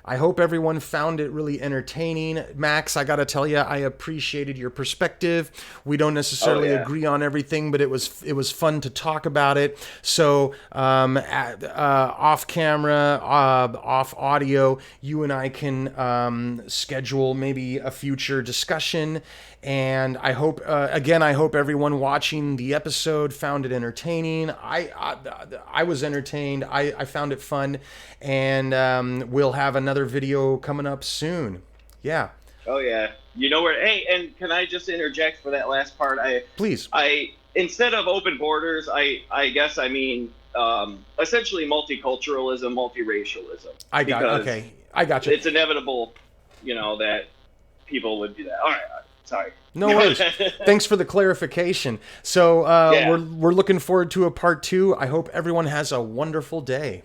I hope everyone found it really entertaining. Max, I got to tell you, I appreciated your perspective. We don't necessarily agree on everything, but it was fun to talk about it. So off camera, off audio, you and I can schedule maybe a future discussion. And I hope, I hope everyone watching the episode found it entertaining. I was entertained. I found it fun. And we'll have another video coming up soon. Yeah. Oh, yeah. You know where... Hey, and can I just interject for that last part? Please. Instead of open borders, I guess I mean essentially multiculturalism, multiracialism. I got you. It's inevitable, that people would do that. All right. Sorry. No worries. Thanks for the clarification. So we're looking forward to a part two. I hope everyone has a wonderful day.